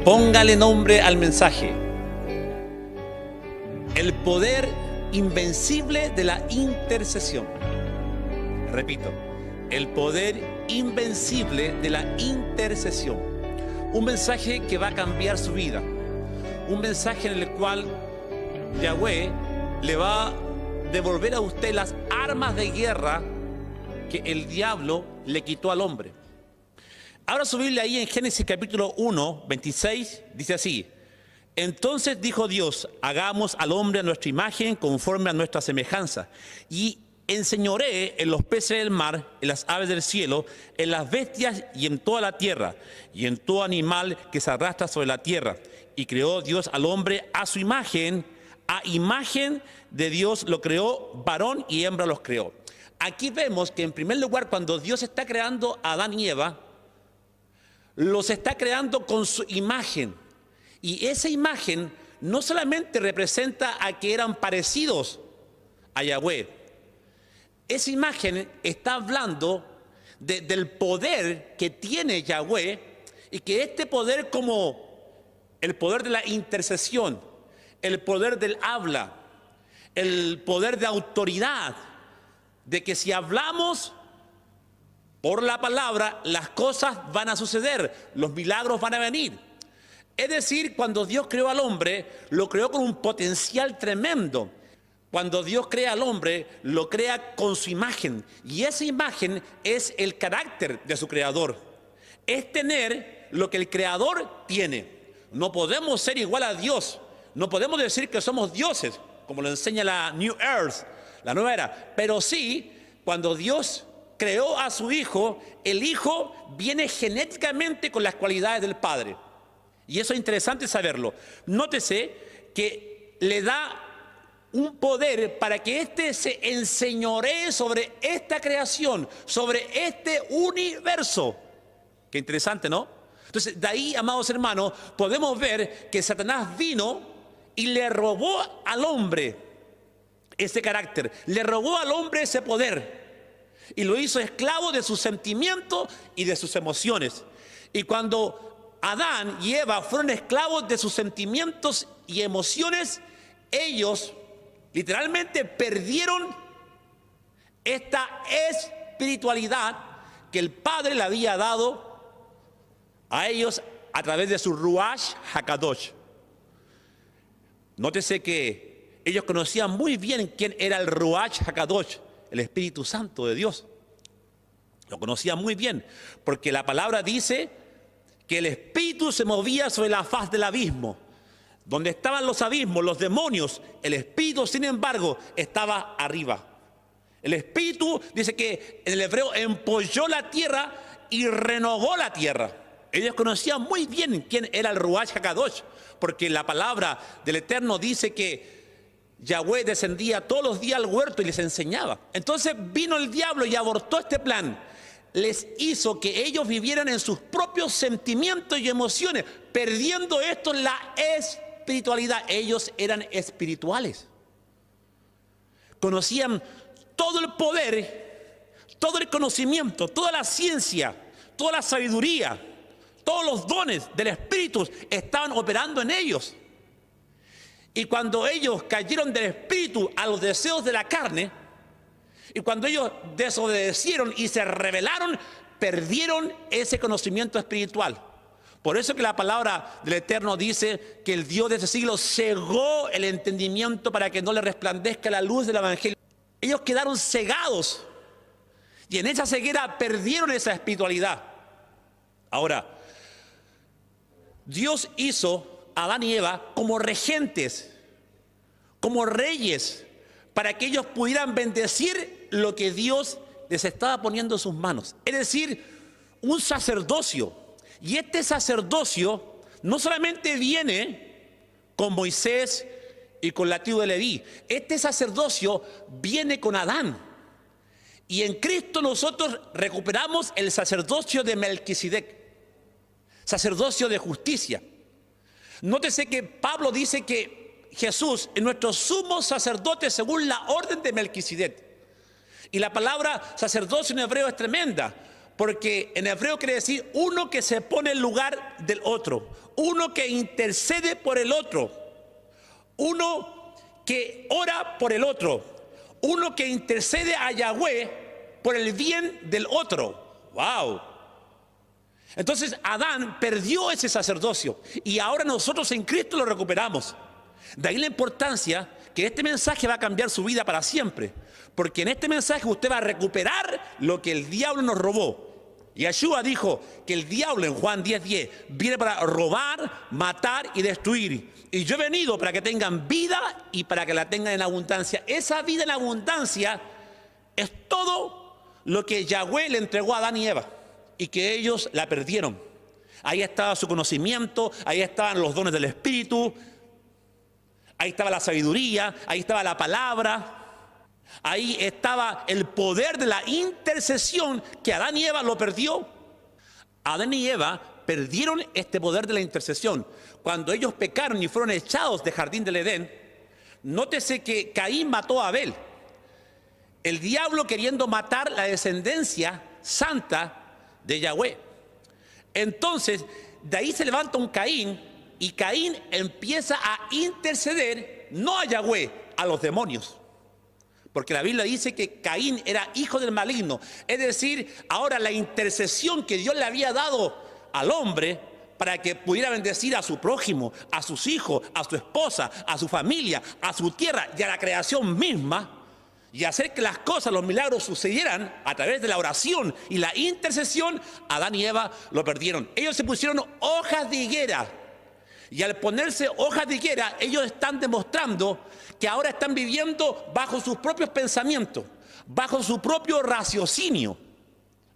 Póngale nombre al mensaje. El poder invencible de la intercesión. Repito, el poder invencible de la intercesión. Un mensaje que va a cambiar su vida. Un mensaje en el cual Yahweh le va a devolver a usted las armas de guerra que el diablo le quitó al hombre. Abra su Biblia ahí en Génesis capítulo 1, 26, dice así: entonces dijo Dios, hagamos al hombre a nuestra imagen, conforme a nuestra semejanza, y enseñoree en los peces del mar, en las aves del cielo, en las bestias y en toda la tierra, y en todo animal que se arrastra sobre la tierra. Y creó Dios al hombre a su imagen, a imagen de Dios lo creó, varón y hembra los creó. Aquí vemos que en primer lugar, cuando Dios está creando a Adán y Eva, los está creando con su imagen. Y esa imagen no solamente representa a que eran parecidos a Yahweh. Esa imagen está hablando del poder que tiene Yahweh, y que este poder, como el poder de la intercesión, el poder del habla, el poder de autoridad, de que si hablamos por la palabra, las cosas van a suceder, los milagros van a venir. Es decir, cuando Dios creó al hombre, lo creó con un potencial tremendo. Cuando Dios crea al hombre, lo crea con su imagen. Y esa imagen es el carácter de su creador. Es tener lo que el creador tiene. No podemos ser igual a Dios. No podemos decir que somos dioses, como lo enseña la New Earth, la nueva era. Pero sí, cuando Dios creó a su hijo, el hijo viene genéticamente con las cualidades del padre. Y eso es interesante saberlo. Nótese que le da un poder para que éste se enseñoree sobre esta creación, sobre este universo. Qué interesante, ¿no? Entonces, de ahí, amados hermanos, podemos ver que Satanás vino y le robó al hombre ese carácter, le robó al hombre ese poder. Y lo hizo esclavo de sus sentimientos y de sus emociones. Y cuando Adán y Eva fueron esclavos de sus sentimientos y emociones, ellos literalmente perdieron esta espiritualidad que el Padre le había dado a ellos a través de su Ruach HaKadosh. Nótese que ellos conocían muy bien quién era el Ruach HaKadosh, el Espíritu Santo de Dios. Lo conocía muy bien, porque la palabra dice que el Espíritu se movía sobre la faz del abismo. Donde estaban los abismos, los demonios, el Espíritu, sin embargo, estaba arriba. El Espíritu, dice que en el hebreo, empolló la tierra y renovó la tierra. Ellos conocían muy bien quién era el Ruach HaKadosh, porque la palabra del Eterno dice que Yahweh descendía todos los días al huerto y les enseñaba. Entonces vino el diablo y abortó este plan. Les hizo que ellos vivieran en sus propios sentimientos y emociones, perdiendo esto la espiritualidad. Ellos eran espirituales. Conocían todo el poder, todo el conocimiento, toda la ciencia, toda la sabiduría, todos los dones del Espíritu estaban operando en ellos. Y cuando ellos cayeron del espíritu a los deseos de la carne, y cuando ellos desobedecieron y se rebelaron, perdieron ese conocimiento espiritual. Por eso que la palabra del Eterno dice que el Dios de ese siglo cegó el entendimiento para que no le resplandezca la luz del Evangelio. Ellos quedaron cegados y en esa ceguera perdieron esa espiritualidad. Ahora, Dios hizo a Adán y Eva como regentes, como reyes, para que ellos pudieran bendecir lo que Dios les estaba poniendo en sus manos. Es decir, un sacerdocio. Y este sacerdocio no solamente viene con Moisés y con la tribu de Leví. Este sacerdocio viene con Adán. Y en Cristo nosotros recuperamos el sacerdocio de Melquisedec, sacerdocio de justicia. Nótese que Pablo dice que Jesús es nuestro sumo sacerdote según la orden de Melquisedec. Y la palabra sacerdocio en hebreo es tremenda, porque en hebreo quiere decir uno que se pone en lugar del otro, uno que intercede por el otro, uno que ora por el otro, uno que intercede a Yahweh por el bien del otro. ¡Wow! Entonces Adán perdió ese sacerdocio y ahora nosotros en Cristo lo recuperamos. De ahí la importancia que este mensaje va a cambiar su vida para siempre, porque en este mensaje usted va a recuperar lo que el diablo nos robó. Yeshua dijo que el diablo en Juan 10:10 viene para robar, matar y destruir. Y yo he venido para que tengan vida y para que la tengan en abundancia. Esa vida en abundancia es todo lo que Yahweh le entregó a Adán y Eva y que ellos la perdieron. Ahí estaba su conocimiento, ahí estaban los dones del Espíritu, ahí estaba la sabiduría, ahí estaba la palabra. Ahí estaba el poder de la intercesión que Adán y Eva lo perdió. Adán y Eva perdieron este poder de la intercesión. Cuando ellos pecaron y fueron echados del jardín del Edén, nótese que Caín mató a Abel. El diablo queriendo matar la descendencia santa de Yahweh. Entonces, de ahí se levanta un Caín y Caín empieza a interceder, no a Yahweh, a los demonios. Porque la Biblia dice que Caín era hijo del maligno. Es decir, ahora la intercesión que Dios le había dado al hombre para que pudiera bendecir a su prójimo, a sus hijos, a su esposa, a su familia, a su tierra y a la creación misma, y hacer que las cosas, los milagros sucedieran a través de la oración y la intercesión, Adán y Eva lo perdieron. Ellos se pusieron hojas de higuera. Y al ponerse hojas de higuera, ellos están demostrando que ahora están viviendo bajo sus propios pensamientos, bajo su propio raciocinio.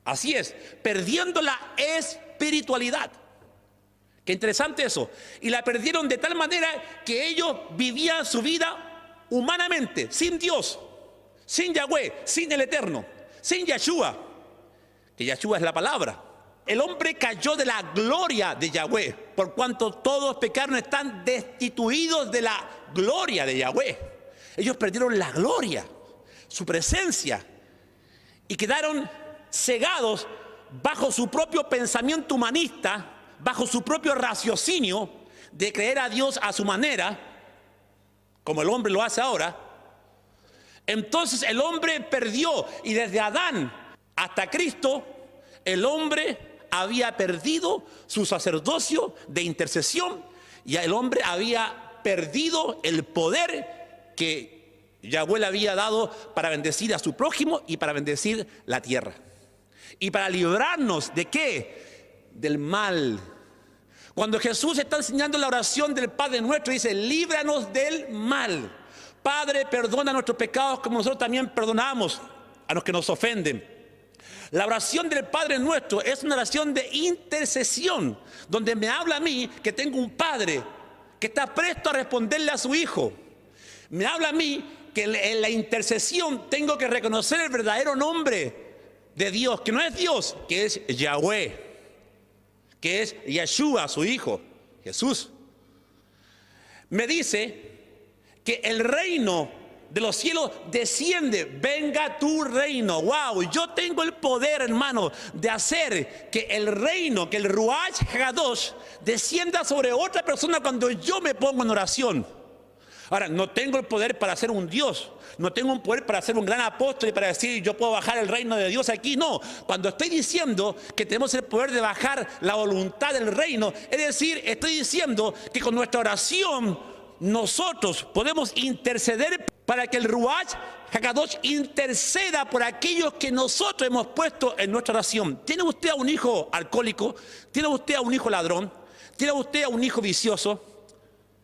Así es, perdiendo la espiritualidad. Qué interesante eso. Y la perdieron de tal manera que ellos vivían su vida humanamente, sin Dios, sin Yahweh, sin el Eterno, sin Yeshua, que Yeshua es la palabra. El hombre cayó de la gloria de Yahweh, por cuanto todos pecaron, están destituidos de la gloria de Yahweh. Ellos perdieron la gloria, su presencia, y quedaron cegados bajo su propio pensamiento humanista, bajo su propio raciocinio de creer a Dios a su manera, como el hombre lo hace ahora. Entonces el hombre perdió, y desde Adán hasta Cristo, el hombre había perdido su sacerdocio de intercesión y el hombre había perdido el poder que Yahweh le había dado para bendecir a su prójimo y para bendecir la tierra. Y para librarnos de ¿qué? Del mal. Cuando Jesús está enseñando la oración del Padre Nuestro, dice: líbranos del mal. Padre, perdona nuestros pecados como nosotros también perdonamos a los que nos ofenden. La oración del Padre Nuestro es una oración de intercesión, donde me habla a mí que tengo un Padre que está presto a responderle a su Hijo. Me habla a mí que en la intercesión tengo que reconocer el verdadero nombre de Dios, que no es Dios, que es Yahweh, que es Yeshua, su Hijo, Jesús. Me dice que el reino de los cielos desciende, venga tu reino. Wow, yo tengo el poder, hermano, de hacer que el reino, que el Ruach Hadosh descienda sobre otra persona cuando yo me pongo en oración. Ahora, no tengo el poder para ser un Dios, no tengo un poder para ser un gran apóstol y para decir yo puedo bajar el reino de Dios aquí. No, cuando estoy diciendo que tenemos el poder de bajar la voluntad del reino, es decir, estoy diciendo que con nuestra oración nosotros podemos interceder para que el Ruach HaKadosh interceda por aquellos que nosotros hemos puesto en nuestra oración. ¿Tiene usted a un hijo alcohólico? ¿Tiene usted a un hijo ladrón? ¿Tiene usted a un hijo vicioso?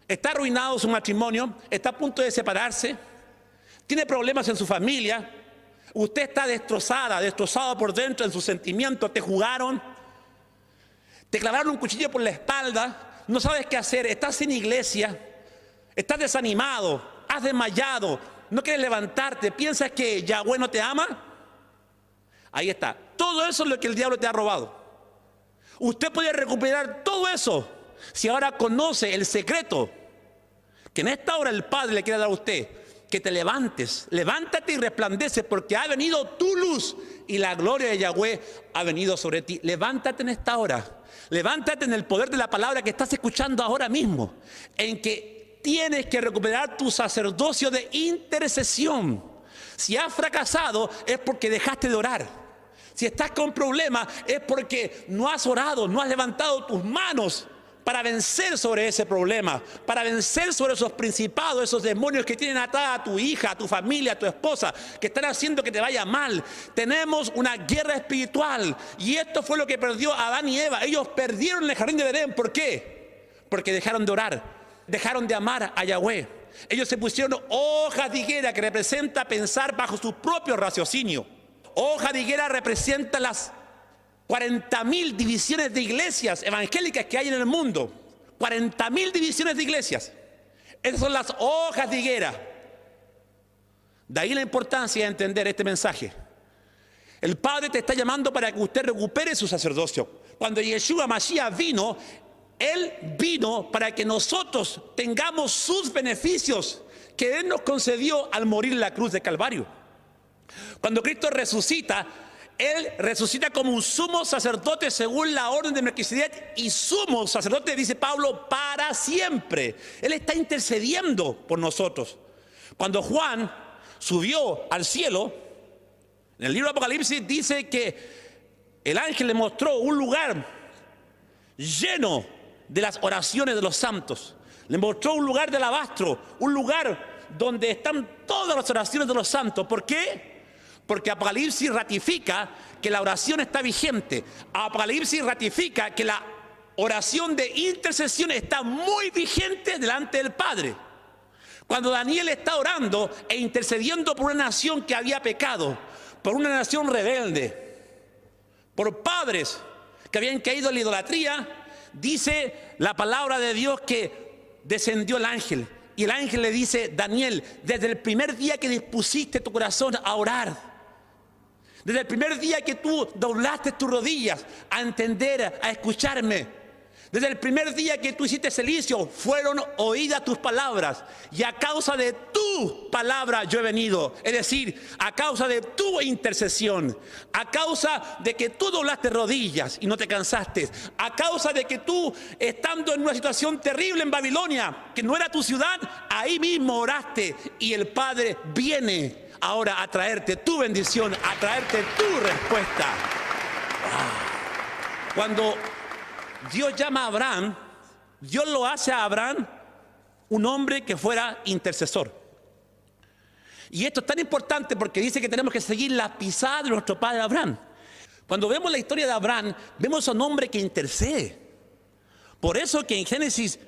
¿Está arruinado su matrimonio? ¿Está a punto de separarse? ¿Tiene problemas en su familia? ¿Usted está destrozado por dentro en sus sentimientos? ¿Te jugaron? ¿Te clavaron un cuchillo por la espalda? ¿No sabes qué hacer? ¿Estás sin iglesia? ¿Estás desanimado? ¿Has desmayado? ¿No quieres levantarte? ¿Piensas que Yahweh no te ama? Ahí está. Todo eso es lo que el diablo te ha robado. Usted puede recuperar todo eso si ahora conoce el secreto que en esta hora el Padre le quiere dar a usted. que te levantes. Levántate y resplandece, porque ha venido tu luz y la gloria de Yahweh ha venido sobre ti. Levántate en esta hora. Levántate en el poder de la palabra que estás escuchando ahora mismo, en que tienes que recuperar tu sacerdocio de intercesión. Si has fracasado es porque dejaste de orar. Si estás con problemas es porque no has orado, no has levantado tus manos para vencer sobre ese problema, para vencer sobre esos principados, esos demonios que tienen atada a tu hija, a tu familia, a tu esposa, que están haciendo que te vaya mal. Tenemos una guerra espiritual y esto fue lo que perdió Adán y Eva. Ellos perdieron el jardín de Edén. ¿Por qué? Porque dejaron de orar, dejaron de amar a Yahweh. Ellos se pusieron hojas de higuera, que representa pensar bajo su propio raciocinio. Hoja de higuera representa las 40.000 divisiones de iglesias evangélicas que hay en el mundo. 40.000 divisiones de iglesias. Esas son las hojas de higuera. De ahí la importancia de entender este mensaje. El Padre te está llamando para que usted recupere su sacerdocio. Cuando Yeshua Mashiach vino, Él vino para que nosotros tengamos sus beneficios que Él nos concedió al morir en la cruz de Calvario. Cuando Cristo resucita, Él resucita como un sumo sacerdote según la orden de Melquisedec, y sumo sacerdote, dice Pablo, para siempre. Él está intercediendo por nosotros. Cuando Juan subió al cielo, en el libro de Apocalipsis dice que el ángel le mostró un lugar lleno de las oraciones de los santos. Le mostró un lugar de alabastro, un lugar donde están todas las oraciones de los santos. ¿Por qué? Porque Apocalipsis ratifica que la oración está vigente. Apocalipsis ratifica que la oración de intercesión está muy vigente delante del Padre. Cuando Daniel está orando e intercediendo por una nación que había pecado, por una nación rebelde, por padres que habían caído en la idolatría, dice la palabra de Dios que descendió el ángel. Y el ángel le dice: Daniel, desde el primer día que dispusiste tu corazón a orar, desde el primer día que tú doblaste tus rodillas a entender, a escucharme, desde el primer día que tú hiciste silicio, fueron oídas tus palabras, y a causa de tu palabra yo he venido. Es decir, a causa de tu intercesión, a causa de que tú doblaste rodillas y no te cansaste, a causa de que tú, estando en una situación terrible en Babilonia, que no era tu ciudad, ahí mismo oraste, y el Padre viene ahora a traerte tu bendición, a traerte tu respuesta. Cuando Dios llama a Abraham, Dios lo hace a Abraham un hombre que fuera intercesor. Y esto es tan importante porque dice que tenemos que seguir las pisadas de nuestro padre Abraham. Cuando vemos la historia de Abraham, vemos a un hombre que intercede. Por eso que en Génesis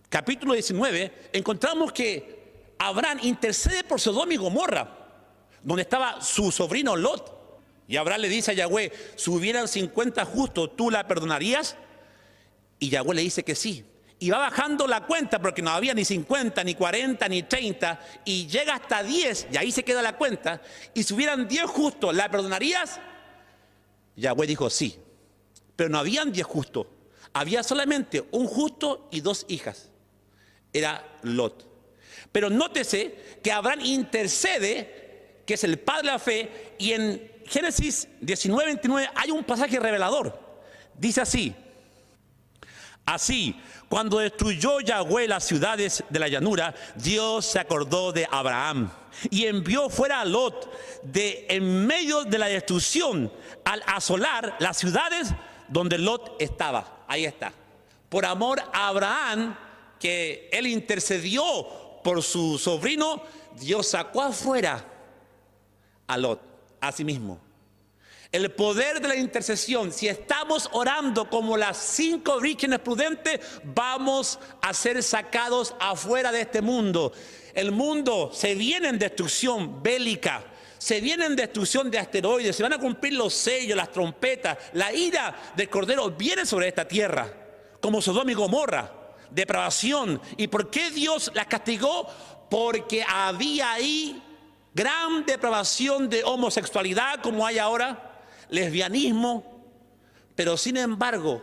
capítulo 19 encontramos que Abraham intercede por Sodoma y Gomorra, donde estaba su sobrino Lot. Y Abraham le dice a Yahweh: si hubieran 50 justos, ¿tú la perdonarías? Y Yahweh le dice que sí. Y va bajando la cuenta, porque no había ni 50, ni 40, ni 30, y llega hasta 10, y ahí se queda la cuenta. Y si hubieran 10 justos, ¿la perdonarías? Yahweh dijo sí. Pero no habían 10 justos, había solamente un justo y 2 hijas. Era Lot. Pero nótese que Abraham intercede, que es el padre de la fe, y en Génesis 19:29 hay un pasaje revelador. Dice así: así, cuando destruyó Yahweh las ciudades de la llanura, Dios se acordó de Abraham y envió fuera a Lot de en medio de la destrucción, al asolar las ciudades donde Lot estaba. Ahí está. Por amor a Abraham, que él intercedió por su sobrino, Dios sacó afuera a Lot, a sí mismo. El poder de la intercesión: si estamos orando como las 5 vírgenes prudentes, vamos a ser sacados afuera de este mundo. El mundo se viene en destrucción bélica, se viene en destrucción de asteroides, se van a cumplir los sellos, las trompetas. La ira del Cordero viene sobre esta tierra, como Sodoma y Gomorra, depravación. ¿Y por qué Dios las castigó? Porque había ahí gran depravación de homosexualidad, como hay ahora, lesbianismo. Pero sin embargo,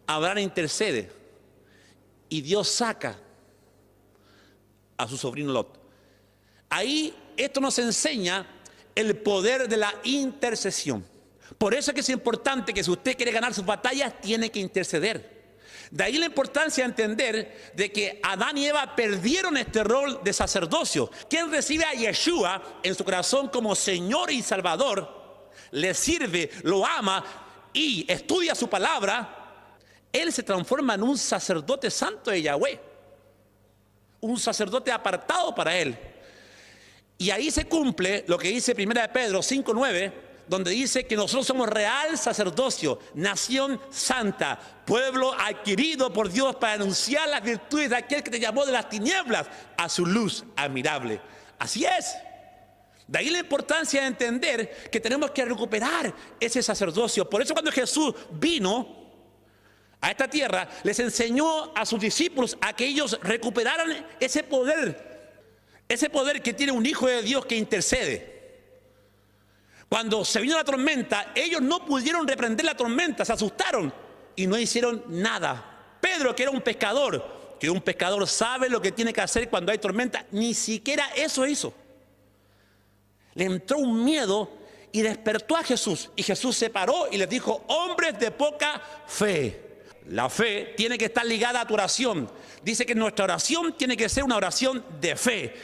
Abraham intercede y Dios saca a su sobrino Lot. Ahí esto nos enseña el poder de la intercesión. Por eso es que es importante que si usted quiere ganar sus batallas, tiene que interceder. De ahí la importancia de entender de que Adán y Eva perdieron este rol de sacerdocio. Quien recibe a Yeshua en su corazón como Señor y Salvador, le sirve, lo ama y estudia su palabra, él se transforma en un sacerdote santo de Yahweh, un sacerdote apartado para él. Y ahí se cumple lo que dice 1 Pedro 5:9, donde dice que nosotros somos real sacerdocio, nación santa, pueblo adquirido por Dios para anunciar las virtudes de aquel que te llamó de las tinieblas a su luz admirable. Así es. De ahí la importancia de entender que tenemos que recuperar ese sacerdocio. Por eso cuando Jesús vino a esta tierra, les enseñó a sus discípulos a que ellos recuperaran ese poder que tiene un hijo de Dios que intercede. Cuando se vino la tormenta, ellos no pudieron reprender la tormenta, se asustaron y no hicieron nada. Pedro, que era un pescador sabe lo que tiene que hacer cuando hay tormenta, ni siquiera eso hizo. Le entró un miedo y despertó a Jesús. Y Jesús se paró y les dijo: hombres de poca fe. La fe tiene que estar ligada a tu oración. Dice que nuestra oración tiene que ser una oración de fe.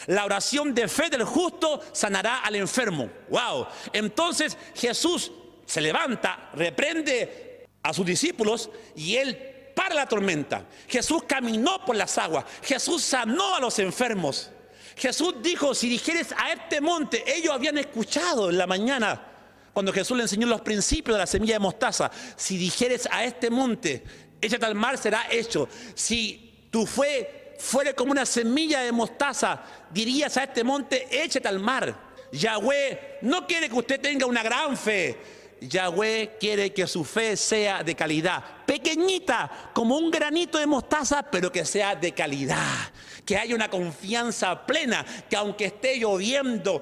La oración de fe del justo sanará al enfermo. ¡Wow! Entonces Jesús se levanta, reprende a sus discípulos y él para la tormenta. Jesús caminó por las aguas. Jesús sanó a los enfermos. Jesús dijo: si dijeres a este monte, ellos habían escuchado en la mañana cuando Jesús le enseñó los principios de la semilla de mostaza. Si dijeres a este monte, échate al mar, será hecho. Si tu fe fuere como una semilla de mostaza, dirías a este monte, échate al mar. Yahweh no quiere que usted tenga una gran fe. Yahweh quiere que su fe sea de calidad, pequeñita, como un granito de mostaza, pero que sea de calidad, que haya una confianza plena, que aunque esté lloviendo,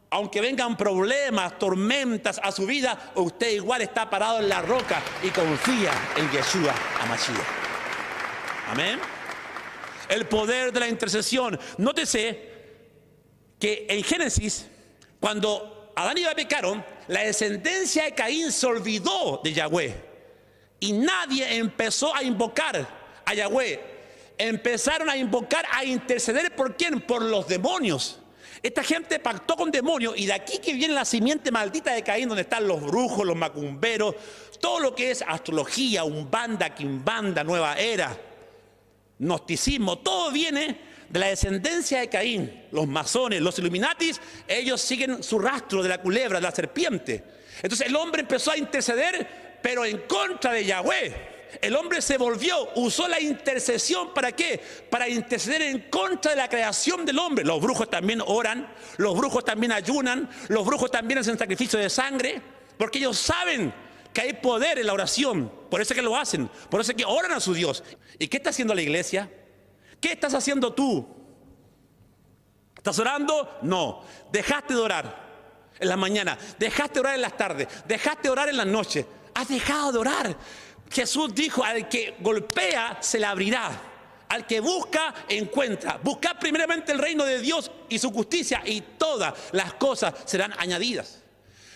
aunque vengan problemas, tormentas a su vida, usted igual está parado en la roca y confía en Yeshua HaMashiach. Amén. El poder de la intercesión. Nótese que en Génesis, cuando Adán y Eva pecaron, la descendencia de Caín se olvidó de Yahweh y nadie empezó a invocar a Yahweh. Empezaron a invocar, a interceder. ¿Por quién? Por los demonios. Esta gente pactó con demonios, y de aquí que viene la simiente maldita de Caín, donde están los brujos, los macumberos, todo lo que es astrología, umbanda, quimbanda, nueva era, gnosticismo, todo viene de la descendencia de Caín. Los masones, los illuminatis, ellos siguen su rastro de la culebra, de la serpiente. Entonces el hombre empezó a interceder, pero en contra de Yahweh. El hombre se volvió, usó la intercesión. ¿Para qué? Para interceder en contra de la creación del hombre. Los brujos también oran, los brujos también ayunan, los brujos también hacen sacrificio de sangre, porque ellos saben que hay poder en la oración. Por eso es que lo hacen, por eso es que oran a su Dios. ¿Y qué está haciendo la iglesia? ¿Qué estás haciendo tú? ¿Estás orando? No. Dejaste de orar en la mañana, dejaste de orar en las tardes, dejaste de orar en las noches. Has dejado de orar. Jesús dijo: al que golpea se le abrirá, al que busca encuentra. Buscad primeramente el reino de Dios y su justicia, y todas las cosas serán añadidas.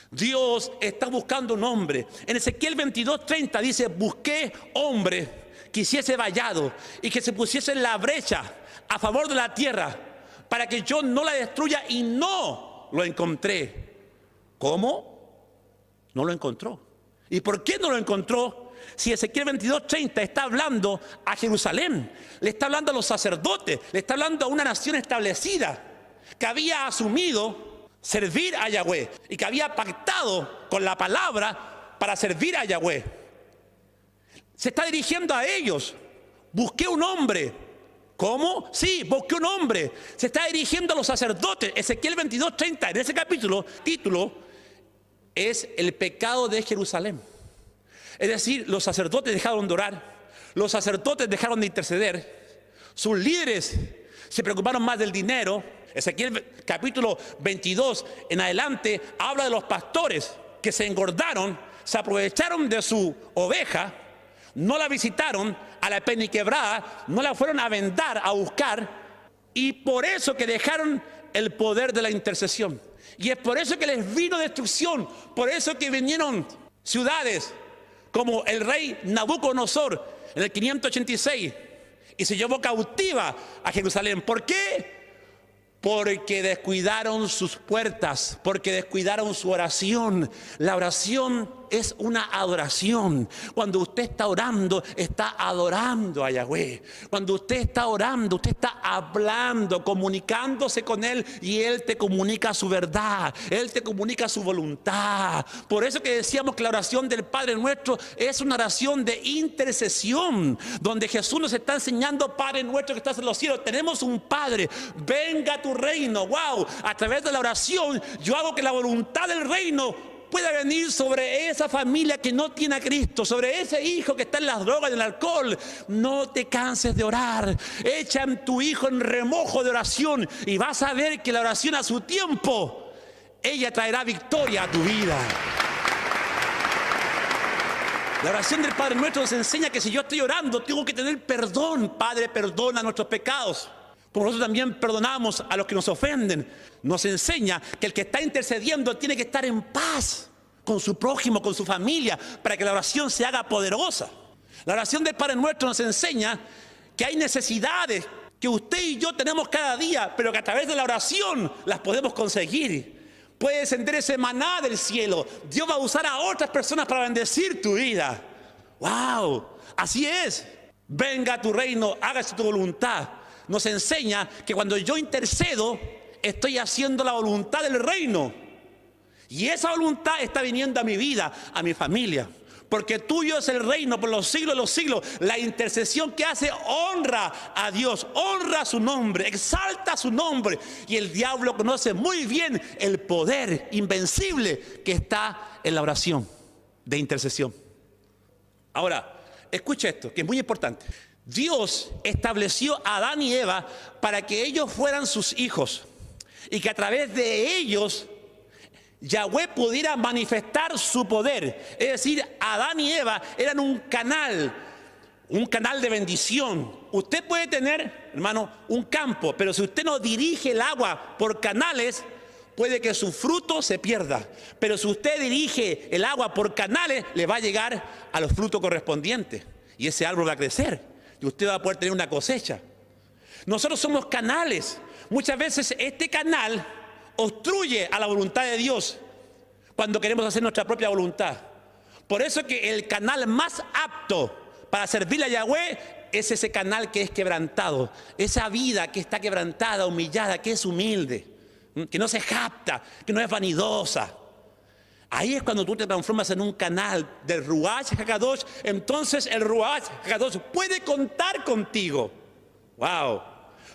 Dios está buscando un hombre. En Ezequiel 22:30 dice: busqué hombre que hiciese vallado y que se pusiese en la brecha a favor de la tierra, para que yo no la destruya, y no lo encontré. ¿Cómo? No lo encontró. ¿Y por qué no lo encontró? Si Ezequiel 22:30 está hablando a Jerusalén, le está hablando a los sacerdotes, le está hablando a una nación establecida que había asumido servir a Yahweh y que había pactado con la palabra para servir a Yahweh. Se está dirigiendo a ellos. Busqué un hombre. ¿Cómo? Sí, busqué un hombre. Se está dirigiendo a los sacerdotes. Ezequiel 22:30, en ese capítulo, título es el pecado de Jerusalén. Es decir, los sacerdotes dejaron de orar, los sacerdotes dejaron de interceder, sus líderes se preocuparon más del dinero. Ezequiel capítulo 22 en adelante habla de los pastores que se engordaron, se aprovecharon de su oveja, no la visitaron a la peniquebrada, no la fueron a vendar, a buscar, y por eso que dejaron el poder de la intercesión. Y es por eso que les vino destrucción, por eso que vinieron ciudades como el rey Nabucodonosor en el 586 y se llevó cautiva a Jerusalén. ¿Por qué? Porque descuidaron sus puertas, porque descuidaron su oración. La oración es una adoración. Cuando usted está orando, está adorando a Yahweh. Cuando usted está orando, usted está hablando, comunicándose con Él, y Él te comunica su verdad, Él te comunica su voluntad. Por eso que decíamos que la oración del Padre Nuestro es una oración de intercesión, donde Jesús nos está enseñando: Padre nuestro que estás en los cielos. Tenemos un Padre, venga tu reino. Wow, a través de la oración yo hago que la voluntad del reino pueda venir sobre esa familia que no tiene a Cristo, sobre ese hijo que está en las drogas y en el alcohol. No te canses de orar. Echa a tu hijo en remojo de oración y vas a ver que la oración a su tiempo, ella traerá victoria a tu vida. La oración del Padre Nuestro nos enseña que si yo estoy orando, tengo que tener perdón. Padre, perdona nuestros pecados, como nosotros también perdonamos a los que nos ofenden. Nos enseña que el que está intercediendo tiene que estar en paz con su prójimo, con su familia, para que la oración se haga poderosa. La oración del Padre Nuestro nos enseña que hay necesidades que usted y yo tenemos cada día, pero que a través de la oración las podemos conseguir. Puede descender ese maná del cielo. Dios va a usar a otras personas para bendecir tu vida. ¡Wow! Así es. Venga a tu reino, hágase tu voluntad. Nos enseña que cuando yo intercedo, estoy haciendo la voluntad del reino. Y esa voluntad está viniendo a mi vida, a mi familia. Porque tuyo es el reino por los siglos de los siglos. La intercesión que hace honra a Dios, honra su nombre, exalta su nombre. Y el diablo conoce muy bien el poder invencible que está en la oración de intercesión. Ahora, escucha esto, que es muy importante. Dios estableció a Adán y Eva para que ellos fueran sus hijos y que a través de ellos Yahweh pudiera manifestar su poder. Es decir, Adán y Eva eran un canal de bendición. Usted puede tener, hermano, un campo, pero si usted no dirige el agua por canales, puede que su fruto se pierda. Pero si usted dirige el agua por canales, le va a llegar a los frutos correspondientes y ese árbol va a crecer. Y usted va a poder tener una cosecha. Nosotros somos canales. Muchas veces este canal obstruye a la voluntad de Dios cuando queremos hacer nuestra propia voluntad. Por eso que el canal más apto para servirle a Yahweh es ese canal que es quebrantado. Esa vida que está quebrantada, humillada, que es humilde, que no se jacta, que no es vanidosa. Ahí es cuando tú te transformas en un canal del Ruach HaKadosh. Entonces el Ruach HaKadosh puede contar contigo. ¡Wow!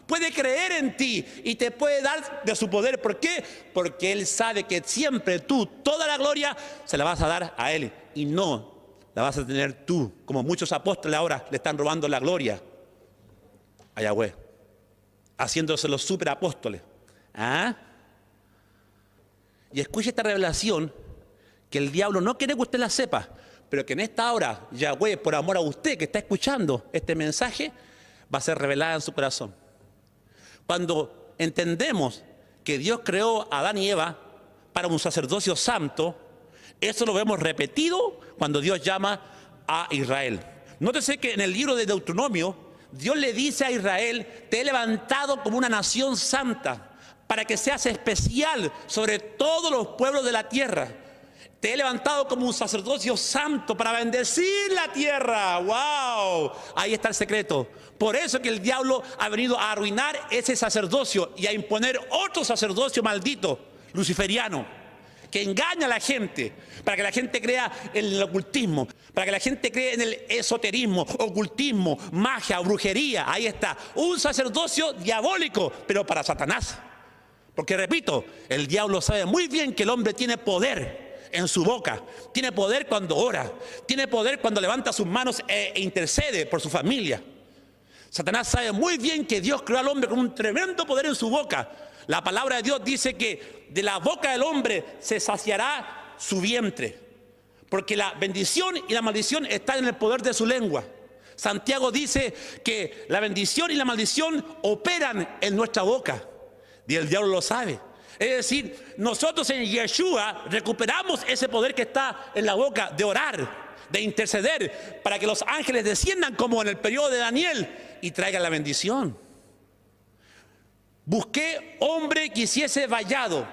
Puede creer en ti y te puede dar de su poder. ¿Por qué? Porque Él sabe que siempre tú, toda la gloria, se la vas a dar a Él. Y no la vas a tener tú, como muchos apóstoles ahora le están robando la gloria a Yahweh, haciéndose los superapóstoles. ¿Ah? Y escuche esta revelación, que el diablo no quiere que usted la sepa, pero que en esta hora Yahweh, por amor a usted que está escuchando este mensaje, va a ser revelada en su corazón. Cuando entendemos que Dios creó a Adán y Eva para un sacerdocio santo, eso lo vemos repetido cuando Dios llama a Israel. Nótese que en el libro de Deuteronomio, Dios le dice a Israel: te he levantado como una nación santa para que seas especial sobre todos los pueblos de la tierra. Te he levantado como un sacerdocio santo para bendecir la tierra. ¡Wow! Ahí está el secreto. Por eso que el diablo ha venido a arruinar ese sacerdocio y a imponer otro sacerdocio maldito, luciferiano, que engaña a la gente, para que la gente crea en el ocultismo, para que la gente cree en el esoterismo, ocultismo, magia, brujería. Ahí está, un sacerdocio diabólico, pero para Satanás. Porque repito, el diablo sabe muy bien que el hombre tiene poder en su boca, tiene poder cuando ora, tiene poder cuando levanta sus manos e intercede por su familia. Satanás sabe muy bien que Dios creó al hombre con un tremendo poder en su boca. La palabra de Dios dice que de la boca del hombre se saciará su vientre, porque la bendición y la maldición están en el poder de su lengua. Santiago dice que la bendición y la maldición operan en nuestra boca. Y el diablo lo sabe. Es decir, nosotros en Yeshua recuperamos ese poder que está en la boca de orar, de interceder, para que los ángeles desciendan como en el periodo de Daniel y traigan la bendición. Busqué hombre que hiciese vallado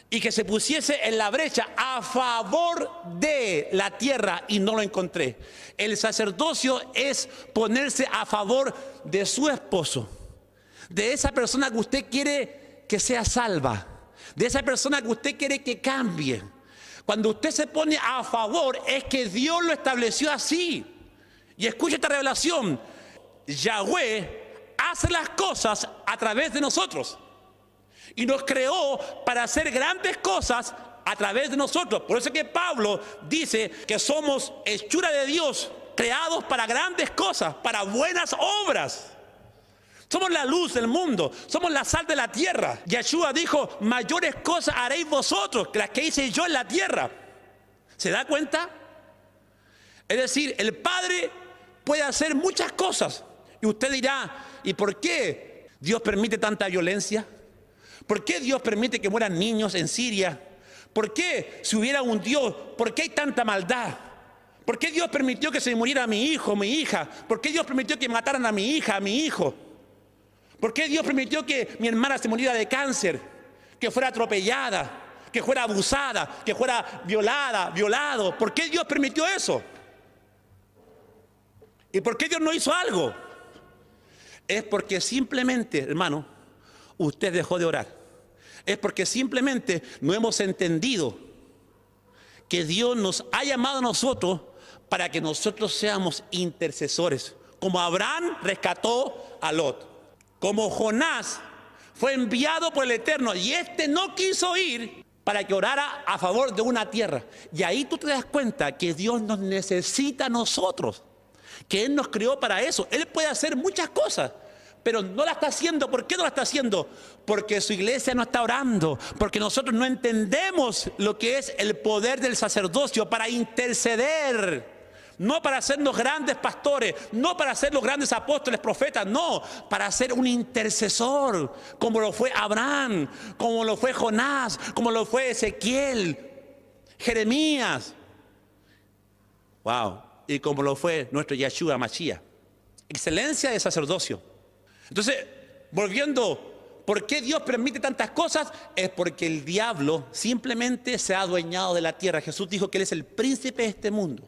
y que se pusiese en la brecha a favor de la tierra y no lo encontré. El sacerdocio es ponerse a favor de su esposo, de esa persona que usted quiere que sea salva, de esa persona que usted quiere que cambie. Cuando usted se pone a favor es que Dios lo estableció así. Y escuche esta revelación: Yahweh hace las cosas a través de nosotros y nos creó para hacer grandes cosas a través de nosotros. Por eso es que Pablo dice que somos hechura de Dios, creados para grandes cosas, para buenas obras. Somos la luz del mundo, somos la sal de la tierra. Yeshua dijo: mayores cosas haréis vosotros que las que hice yo en la tierra. ¿Se da cuenta? Es decir, el Padre puede hacer muchas cosas. Y usted dirá: ¿y por qué Dios permite tanta violencia? ¿Por qué Dios permite que mueran niños en Siria? ¿Por qué, si hubiera un Dios, por qué hay tanta maldad? ¿Por qué Dios permitió que se muriera mi hijo, mi hija? ¿Por qué Dios permitió que mataran a mi hija, a mi hijo? ¿Por qué Dios permitió que mi hermana se muriera de cáncer, que fuera atropellada, que fuera abusada, que fuera violada, violado? ¿Por qué Dios permitió eso? ¿Y por qué Dios no hizo algo? Es porque simplemente, hermano, usted dejó de orar. Es porque simplemente no hemos entendido que Dios nos ha llamado a nosotros para que nosotros seamos intercesores. Como Abraham rescató a Lot. Como Jonás fue enviado por el Eterno y este no quiso ir para que orara a favor de una tierra. Y ahí tú te das cuenta que Dios nos necesita a nosotros, que Él nos creó para eso. Él puede hacer muchas cosas, pero no la está haciendo. ¿Por qué no la está haciendo? Porque su iglesia no está orando, porque nosotros no entendemos lo que es el poder del sacerdocio para interceder. No para hacernos grandes pastores, no para ser los grandes apóstoles, profetas, no, para ser un intercesor, como lo fue Abraham, como lo fue Jonás, como lo fue Ezequiel, Jeremías, wow, y como lo fue nuestro Yeshua Mashiach. Excelencia de sacerdocio. Entonces, volviendo, ¿por qué Dios permite tantas cosas? Es porque el diablo simplemente se ha adueñado de la tierra. Jesús dijo que Él es el príncipe de este mundo.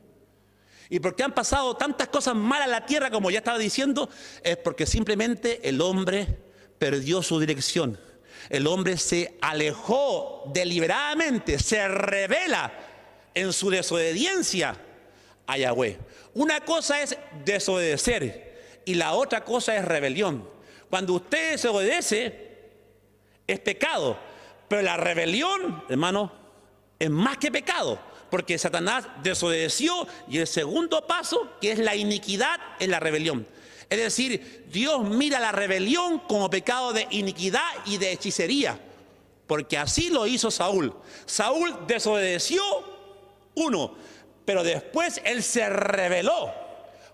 Y porque han pasado tantas cosas malas en la tierra, como ya estaba diciendo, es porque simplemente el hombre perdió su dirección. El hombre se alejó deliberadamente, se rebela en su desobediencia a Yahweh. Una cosa es desobedecer y la otra cosa es rebelión. Cuando usted desobedece, es pecado. Pero la rebelión, hermano, es más que pecado. Porque Satanás desobedeció y el segundo paso, que es la iniquidad, es la rebelión. Es decir, Dios mira la rebelión como pecado de iniquidad y de hechicería. Porque así lo hizo Saúl. Saúl desobedeció, pero después él se rebeló.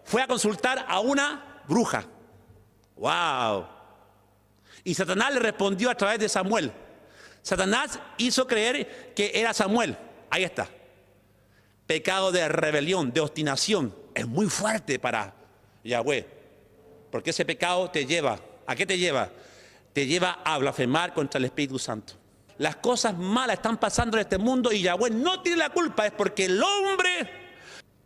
Fue a consultar a una bruja. ¡Wow! Y Satanás le respondió a través de Samuel. Satanás hizo creer que era Samuel. Ahí está. Pecado de rebelión, de obstinación. Es muy fuerte para Yahweh. Porque ese pecado te lleva, ¿a qué te lleva? Te lleva a blasfemar contra el Espíritu Santo. Las cosas malas están pasando en este mundo y Yahweh no tiene la culpa. Es porque el hombre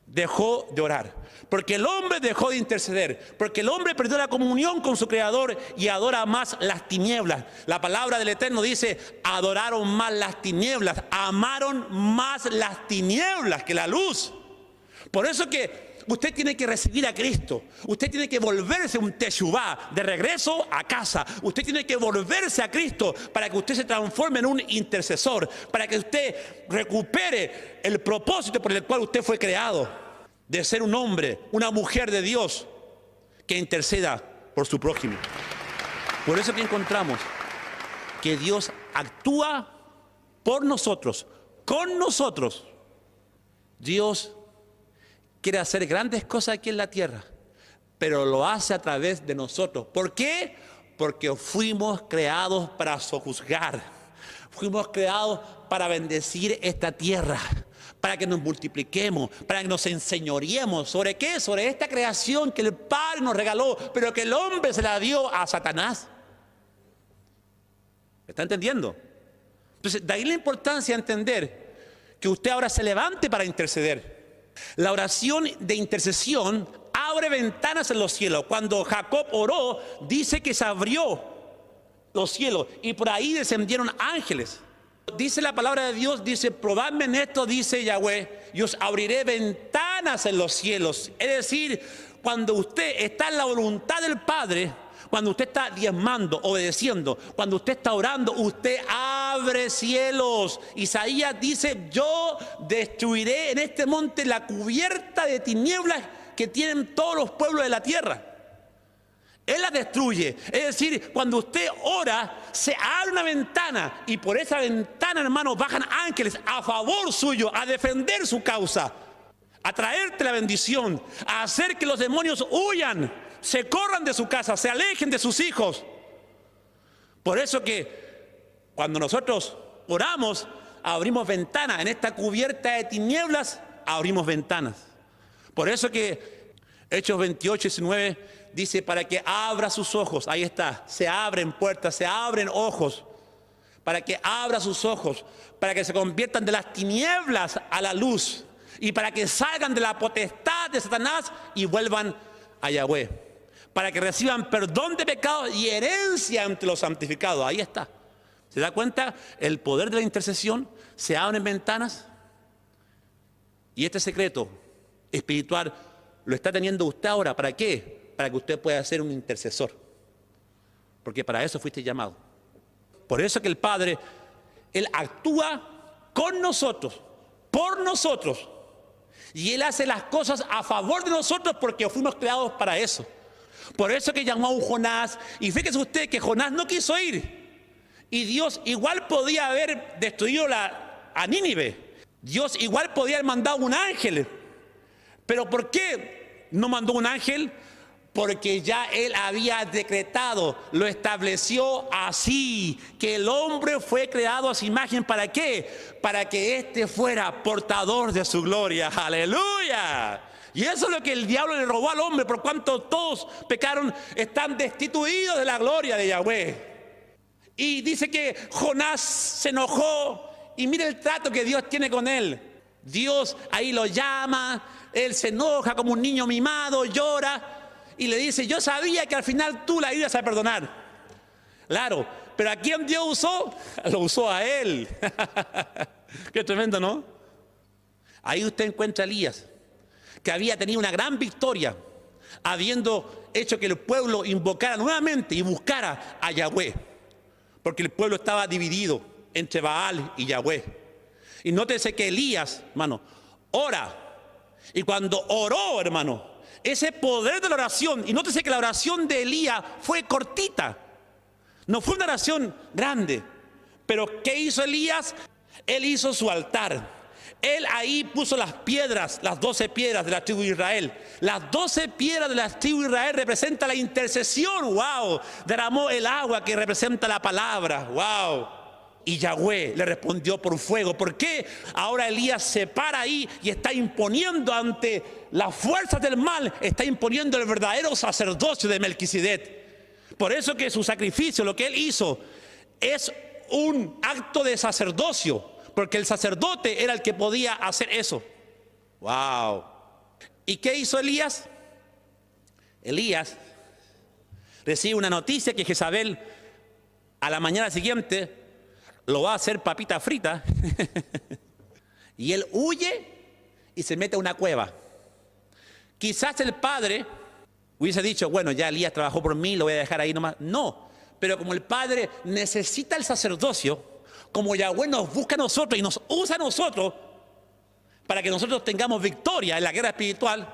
dejó de orar. Porque el hombre dejó de interceder. Porque el hombre perdió la comunión con su Creador y adora más las tinieblas. La palabra del Eterno dice: adoraron más las tinieblas, amaron más las tinieblas que la luz. Por eso que usted tiene que recibir a Cristo. Usted tiene que volverse un teshuvá, de regreso a casa. Usted tiene que volverse a Cristo para que usted se transforme en un intercesor, para que usted recupere el propósito por el cual usted fue creado, de ser un hombre, una mujer de Dios que interceda por su prójimo. Por eso que encontramos que Dios actúa por nosotros, con nosotros. Dios quiere hacer grandes cosas aquí en la tierra, pero lo hace a través de nosotros. ¿Por qué? Porque fuimos creados para sojuzgar. Fuimos creados para bendecir esta tierra, para que nos multipliquemos, para que nos enseñoreemos. ¿Sobre qué? Sobre esta creación que el Padre nos regaló, pero que el hombre se la dio a Satanás. ¿Está entendiendo? Entonces, de ahí la importancia de entender que usted ahora se levante para interceder. La oración de intercesión abre ventanas en los cielos. Cuando Jacob oró, dice que se abrió los cielos y por ahí descendieron ángeles. Dice la palabra de Dios, dice, probadme en esto, dice Yahweh, y os abriré ventanas en los cielos. Es decir, cuando usted está en la voluntad del Padre, cuando usted está diezmando, obedeciendo, cuando usted está orando, usted abre cielos. Isaías dice, yo destruiré en este monte la cubierta de tinieblas que tienen todos los pueblos de la tierra. Él la destruye. Es decir, cuando usted ora, se abre una ventana y por esa ventana, hermanos, bajan ángeles a favor suyo, a defender su causa, a traerte la bendición, a hacer que los demonios huyan, se corran de su casa, se alejen de sus hijos. Por eso que cuando nosotros oramos, abrimos ventanas. En esta cubierta de tinieblas, abrimos ventanas. Por eso que Hechos 28, 19 dice, para que abra sus ojos. Ahí está, se abren puertas, se abren ojos. Para que abra sus ojos, para que se conviertan de las tinieblas a la luz. Y para que salgan de la potestad de Satanás y vuelvan a Yahweh. Para que reciban perdón de pecados y herencia entre los santificados. Ahí está. ¿Se da cuenta? El poder de la intercesión, se abren ventanas. Y este secreto espiritual lo está teniendo usted ahora. ¿Para qué? Para que usted pueda ser un intercesor. Porque para eso fuiste llamado. Por eso que el Padre, Él actúa con nosotros, por nosotros. Y Él hace las cosas a favor de nosotros porque fuimos creados para eso. Por eso que llamó a un Jonás. Y fíjese usted que Jonás no quiso ir. Y Dios igual podía haber destruido a Nínive. Dios igual podía haber mandado un ángel. ¿Pero por qué no mandó un ángel? Porque ya Él había decretado, lo estableció así, que el hombre fue creado a su imagen. ¿Para qué? Para que éste fuera portador de su gloria. ¡Aleluya! Y eso es lo que el diablo le robó al hombre, por cuanto todos pecaron, están destituidos de la gloria de Yahweh. Y dice que Jonás se enojó y mire el trato que Dios tiene con él. Dios ahí lo llama, él se enoja como un niño mimado, llora. Y le dice, yo sabía que al final tú la ibas a perdonar. Claro, pero ¿a quién Dios usó? Lo usó a él. Qué tremendo, ¿no? Ahí usted encuentra a Elías, que había tenido una gran victoria, habiendo hecho que el pueblo invocara nuevamente y buscara a Yahweh. Porque el pueblo estaba dividido entre Baal y Yahweh. Y nótese que Elías, hermano, ora. Y cuando oró, hermano, ese poder de la oración, y nótese que la oración de Elías fue cortita, no fue una oración grande. Pero ¿qué hizo Elías? Él hizo su altar. Él ahí puso las piedras, las 12 piedras de la tribu de Israel. Las 12 piedras de la tribu de Israel representan la intercesión. ¡Wow! Derramó el agua que representa la palabra. ¡Wow! Y Yahweh le respondió por fuego. ¿Por qué? Ahora Elías se para ahí y está imponiendo ante las fuerzas del mal, está imponiendo el verdadero sacerdocio de Melquisedec. Por eso que su sacrificio, lo que él hizo, es un acto de sacerdocio, porque el sacerdote era el que podía hacer eso. ¡Wow! ¿Y qué hizo Elías? Elías recibe una noticia que Jezabel a la mañana siguiente lo va a hacer papita frita. Y él huye y se mete a una cueva. Quizás el padre hubiese dicho, bueno, ya Elías trabajó por mí, lo voy a dejar ahí nomás. No, pero como el padre necesita el sacerdocio, como Yahweh nos busca a nosotros y nos usa a nosotros para que nosotros tengamos victoria en la guerra espiritual,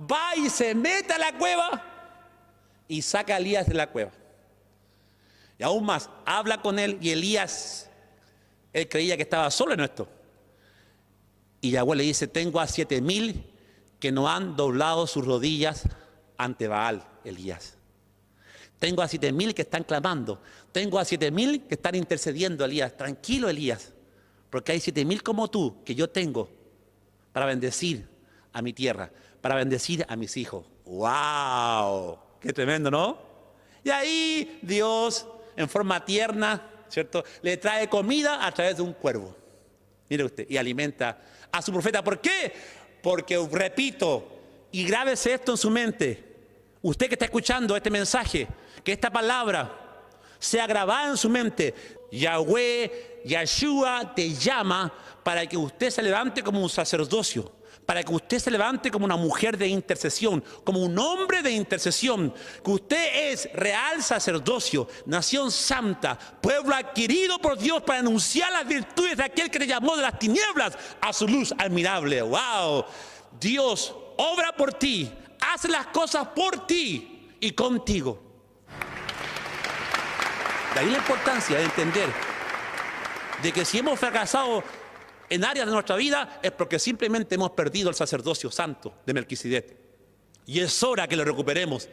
va y se mete a la cueva y saca a Elías de la cueva. Y aún más, habla con él y Elías, él creía que estaba solo en esto. Y Yahweh le dice, tengo a 7,000 que no han doblado sus rodillas ante Baal, Elías. Tengo a 7.000 que están clamando. Tengo a 7.000 que están intercediendo, Elías. Tranquilo, Elías, porque hay 7.000 como tú que yo tengo para bendecir a mi tierra, para bendecir a mis hijos. ¡Wow! ¡Qué tremendo!, ¿no? Y ahí Dios, en forma tierna, ¿cierto?, le trae comida a través de un cuervo. Mire usted, y alimenta a su profeta. ¿Por qué? Porque, repito, y grábese esto en su mente, usted que está escuchando este mensaje, que esta palabra sea grabada en su mente. Yahweh, Yeshua te llama para que usted se levante como un sacerdocio, para que usted se levante como una mujer de intercesión, como un hombre de intercesión, que usted es real sacerdocio, nación santa, pueblo adquirido por Dios para anunciar las virtudes de aquel que te llamó de las tinieblas a su luz admirable. ¡Wow! Dios obra por ti, hace las cosas por ti y contigo. De ahí la importancia de entender de que si hemos fracasado en áreas de nuestra vida es porque simplemente hemos perdido el sacerdocio santo de Melquisedec. Y es hora que lo recuperemos.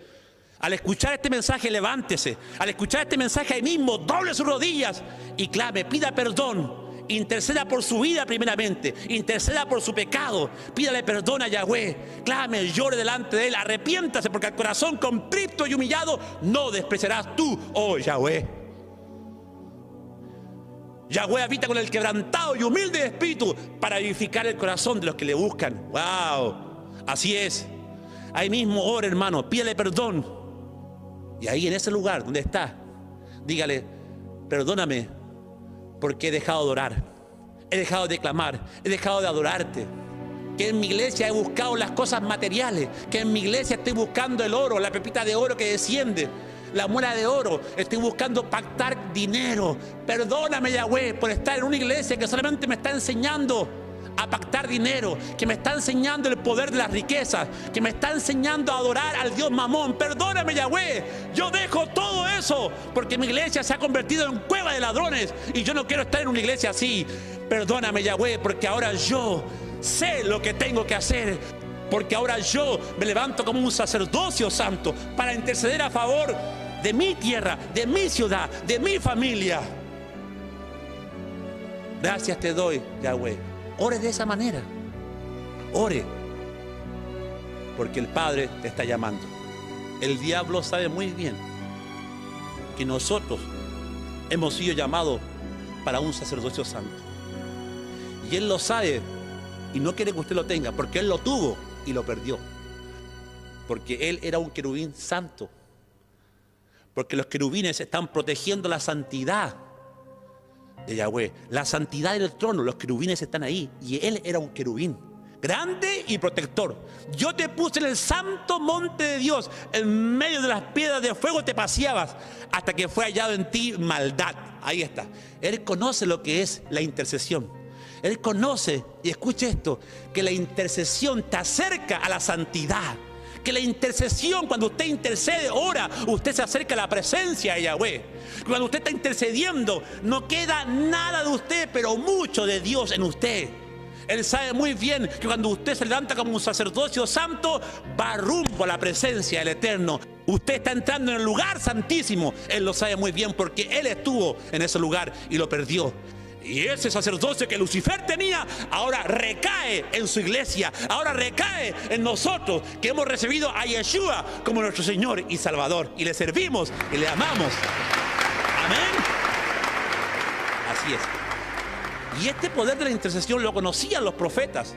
Al escuchar este mensaje, levántese. Al escuchar este mensaje ahí mismo, doble sus rodillas y clame, pida perdón. Interceda por su vida primeramente, interceda por su pecado, pídale perdón a Yahweh, clame, llore delante de Él, arrepiéntase, porque al corazón contrito y humillado no despreciarás tú, oh Yahweh. Yahweh habita con el quebrantado y humilde de espíritu para vivificar el corazón de los que le buscan. ¡Wow! Así es. Ahí mismo ore, hermano, pídale perdón. Y ahí en ese lugar donde está, dígale, perdóname porque he dejado de orar, he dejado de clamar, he dejado de adorarte. Que en mi iglesia he buscado las cosas materiales, que en mi iglesia estoy buscando el oro, la pepita de oro que desciende, la muela de oro, estoy buscando pactar dinero. Perdóname, Yahweh, por estar en una iglesia que solamente me está enseñando a pactar dinero, que me está enseñando el poder de las riquezas, que me está enseñando a adorar al Dios Mamón. Perdóname, Yahweh, yo dejo todo eso porque mi iglesia se ha convertido en cueva de ladrones y yo no quiero estar en una iglesia así. Perdóname, Yahweh, porque ahora yo sé lo que tengo que hacer, porque ahora yo me levanto como un sacerdocio santo para interceder a favor de mi tierra, de mi ciudad, de mi familia. Gracias te doy, Yahweh. Ore de esa manera. Ore. Porque el Padre te está llamando. El diablo sabe muy bien que nosotros hemos sido llamados para un sacerdocio santo. Y Él lo sabe y no quiere que usted lo tenga, porque Él lo tuvo y lo perdió. Porque Él era un querubín santo. Porque los querubines están protegiendo la santidad de Yahweh, la santidad del trono. Los querubines están ahí y Él era un querubín grande y protector. Yo te puse en el santo monte de Dios, en medio de las piedras de fuego te paseabas hasta que fue hallado en ti maldad. Ahí está. Él conoce lo que es la intercesión. Él conoce, y escuche esto, que la intercesión te acerca a la santidad. Que la intercesión, cuando usted intercede, ora, usted se acerca a la presencia de Yahweh. Cuando usted está intercediendo, no queda nada de usted, pero mucho de Dios en usted. Él sabe muy bien que cuando usted se levanta como un sacerdocio santo, va rumbo a la presencia del Eterno. Usted está entrando en el lugar santísimo. Él lo sabe muy bien porque Él estuvo en ese lugar y lo perdió. Y ese sacerdocio que Lucifer tenía, ahora recae en su iglesia, ahora recae en nosotros que hemos recibido a Yeshua como nuestro Señor y Salvador. Y le servimos y le amamos. Amén. Así es. Y este poder de la intercesión lo conocían los profetas.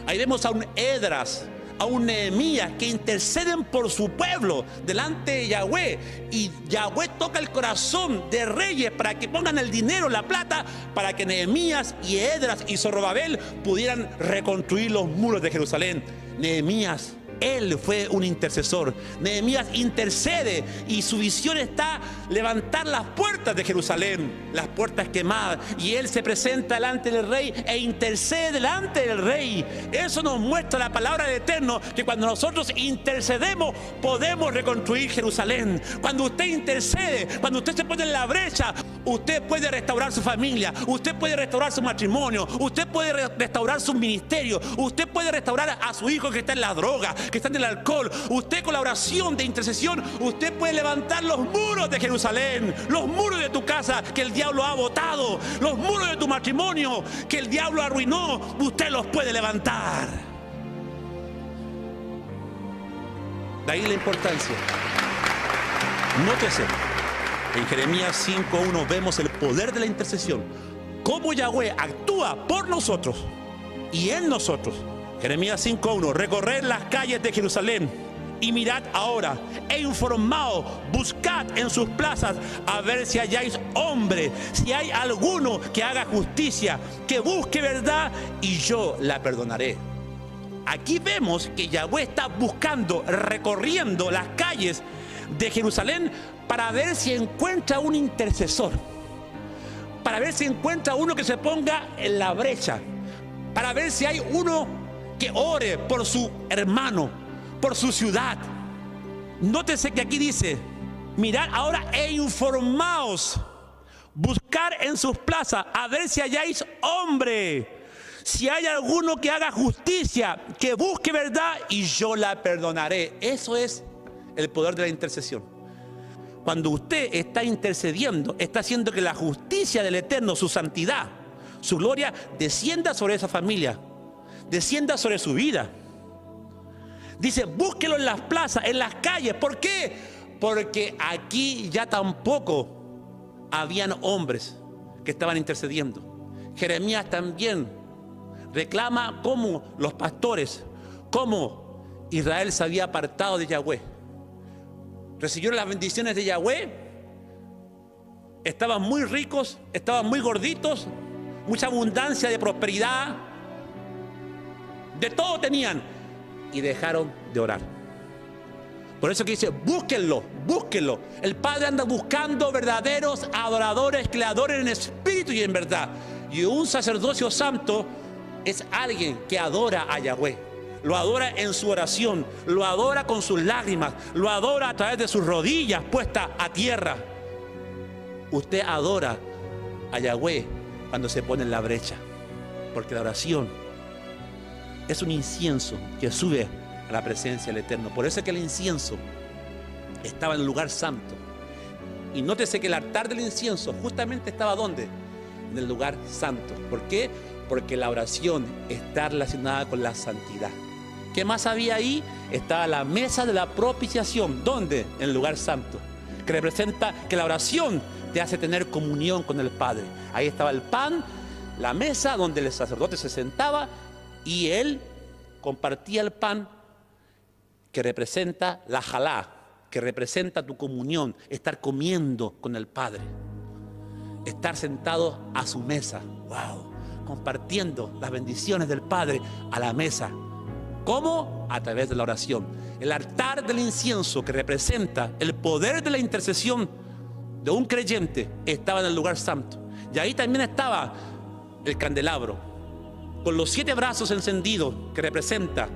Ahí vemos a un Esdras, a un Nehemías que interceden por su pueblo delante de Yahweh. Y Yahweh toca el corazón de reyes para que pongan el dinero, la plata, para que Nehemías y Esdras y Zorobabel pudieran reconstruir los muros de Jerusalén. Nehemías, él fue un intercesor. Nehemías intercede y su visión está levantar las puertas de Jerusalén, las puertas quemadas, y él se presenta delante del rey e intercede delante del rey. Eso nos muestra la palabra del Eterno, que cuando nosotros intercedemos podemos reconstruir Jerusalén. Cuando usted intercede, cuando usted se pone en la brecha, usted puede restaurar su familia, usted puede restaurar su matrimonio, usted puede restaurar su ministerio, usted puede restaurar a su hijo que está en la droga, que está en el alcohol. Usted con la oración de intercesión, usted puede levantar los muros de Jerusalén, los muros de tu casa que el diablo ha botado, los muros de tu matrimonio que el diablo arruinó. Usted los puede levantar. De ahí la importancia. Nótese, en Jeremías 5:1 vemos el poder de la intercesión. Cómo Yahweh actúa por nosotros y en nosotros. Jeremías 5:1, recorred las calles de Jerusalén y mirad ahora, e informaos, buscad en sus plazas a ver si halláis hombre, si hay alguno que haga justicia, que busque verdad, y yo la perdonaré. Aquí vemos que Yahweh está buscando, recorriendo las calles de Jerusalén para ver si encuentra un intercesor, para ver si encuentra uno que se ponga en la brecha, para ver si hay uno que ore por su hermano, por su ciudad. Nótese que aquí dice, mirad ahora e informaos, buscar en sus plazas a ver si halláis hombre, si hay alguno que haga justicia, que busque verdad, y yo la perdonaré. Eso es el poder de la intercesión. Cuando usted está intercediendo, está haciendo que la justicia del Eterno, su santidad, su gloria, descienda sobre esa familia, descienda sobre su vida. Dice, búsquelo en las plazas, en las calles. ¿Por qué? Porque aquí ya tampoco habían hombres que estaban intercediendo. Jeremías también reclama cómo los pastores, cómo Israel se había apartado de Yahweh. Recibieron las bendiciones de Yahweh, estaban muy ricos, estaban muy gorditos, mucha abundancia de prosperidad, de todo tenían, y dejaron de orar. Por eso que dice, búsquenlo, búsquenlo. El Padre anda buscando verdaderos adoradores que le adoren en espíritu y en verdad. Y un sacerdocio santo es alguien que adora a Yahweh. Lo adora en su oración, lo adora con sus lágrimas, lo adora a través de sus rodillas puestas a tierra. Usted adora a Yahweh cuando se pone en la brecha, porque la oración es un incienso que sube a la presencia del Eterno. Por eso es que el incienso estaba en el lugar santo. Y nótese que el altar del incienso justamente estaba ¿dónde? En el lugar santo. ¿Por qué? Porque la oración está relacionada con la santidad. ¿Qué más había ahí? Estaba la mesa de la propiciación. ¿Dónde? En el lugar santo. Que representa que la oración te hace tener comunión con el Padre. Ahí estaba el pan, la mesa donde el sacerdote se sentaba y él compartía el pan, que representa la jalá, que representa tu comunión, estar comiendo con el Padre, estar sentado a su mesa. ¡Wow! Compartiendo las bendiciones del Padre a la mesa. ¿Cómo? A través de la oración. El altar del incienso, que representa el poder de la intercesión de un creyente, estaba en el lugar santo. Y ahí también estaba el candelabro, con los 7 brazos encendidos, que representa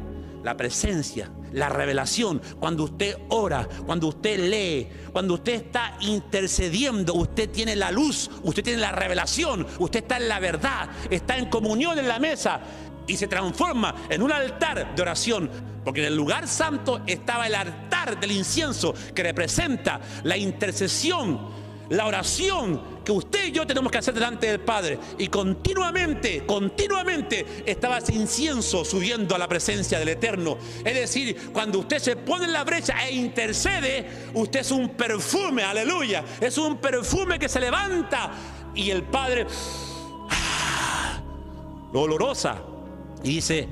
la presencia, la revelación. Cuando usted ora, cuando usted lee, cuando usted está intercediendo, usted tiene la luz, usted tiene la revelación, usted está en la verdad, está en comunión en la mesa y se transforma en un altar de oración. Porque en el lugar santo estaba el altar del incienso, que representa la intercesión, la oración que usted y yo tenemos que hacer delante del Padre. Y continuamente estaba ese incienso subiendo a la presencia del Eterno. Es decir, cuando usted se pone en la brecha e intercede, usted es un perfume, aleluya. Es un perfume que se levanta y el Padre lo olorosa y dice,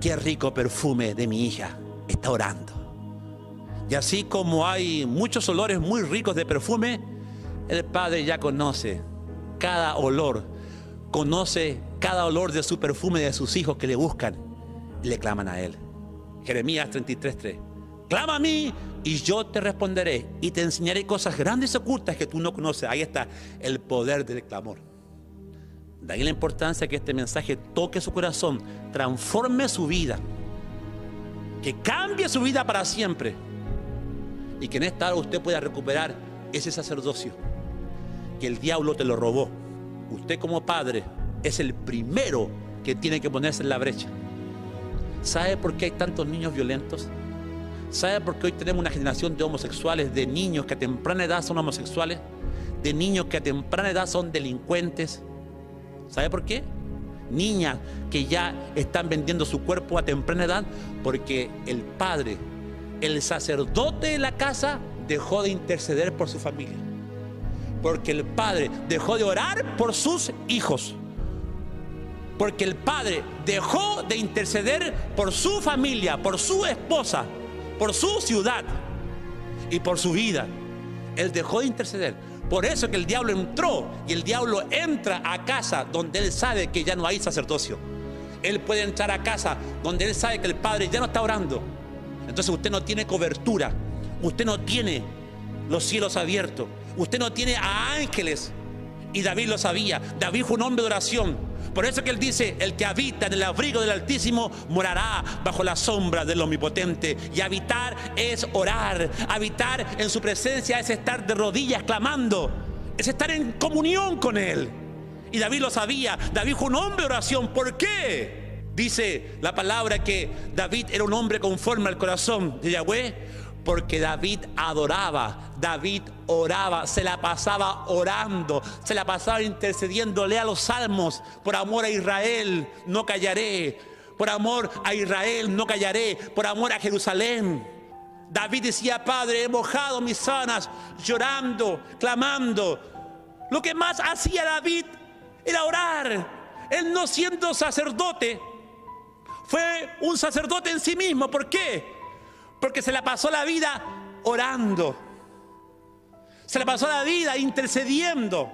qué rico perfume de mi hija, está orando. Y así como hay muchos olores muy ricos de perfume, el Padre ya conoce cada olor, conoce cada olor de su perfume de sus hijos que le buscan y le claman a Él. Jeremías 33:3. Clama a mí y yo te responderé y te enseñaré cosas grandes y ocultas que tú no conoces. Ahí está el poder del clamor. De ahí la importancia que este mensaje toque su corazón, transforme su vida, que cambie su vida para siempre y que en esta hora usted pueda recuperar ese sacerdocio que el diablo te lo robó. Usted como padre es el primero que tiene que ponerse en la brecha. ¿Sabe por qué hay tantos niños violentos? ¿Sabe por qué hoy tenemos una generación de homosexuales, de niños que a temprana edad son homosexuales, de niños que a temprana edad son delincuentes? ¿Sabe por qué? Niñas que ya están vendiendo su cuerpo a temprana edad porque el padre, el sacerdote de la casa, dejó de interceder por su familia. Porque el padre dejó de orar por sus hijos. Porque el padre dejó de interceder por su familia, por su esposa, por su ciudad y por su vida. Él dejó de interceder. Por eso que el diablo entró, y el diablo entra a casa donde él sabe que ya no hay sacerdocio. Él puede entrar a casa donde él sabe que el padre ya no está orando. Entonces usted no tiene cobertura, usted no tiene los cielos abiertos, usted no tiene a ángeles. Y David lo sabía. David fue un hombre de oración. Por eso que él dice: el que habita en el abrigo del Altísimo morará bajo la sombra del Omnipotente. Y habitar es orar. Habitar en su presencia es estar de rodillas clamando, es estar en comunión con él. Y David lo sabía. David fue un hombre de oración. ¿Por qué? Dice la palabra que David era un hombre conforme al corazón de Yahweh, porque David adoraba, David oraba, se la pasaba orando, se la pasaba intercediendo. Lea los salmos: por amor a Israel no callaré, por amor a Israel no callaré, por amor a Jerusalén. David decía: Padre, he mojado mis sábanas llorando, clamando. Lo que más hacía David era orar. Él, no siendo sacerdote, fue un sacerdote en sí mismo. ¿Por qué? Porque se la pasó la vida orando, se la pasó la vida intercediendo.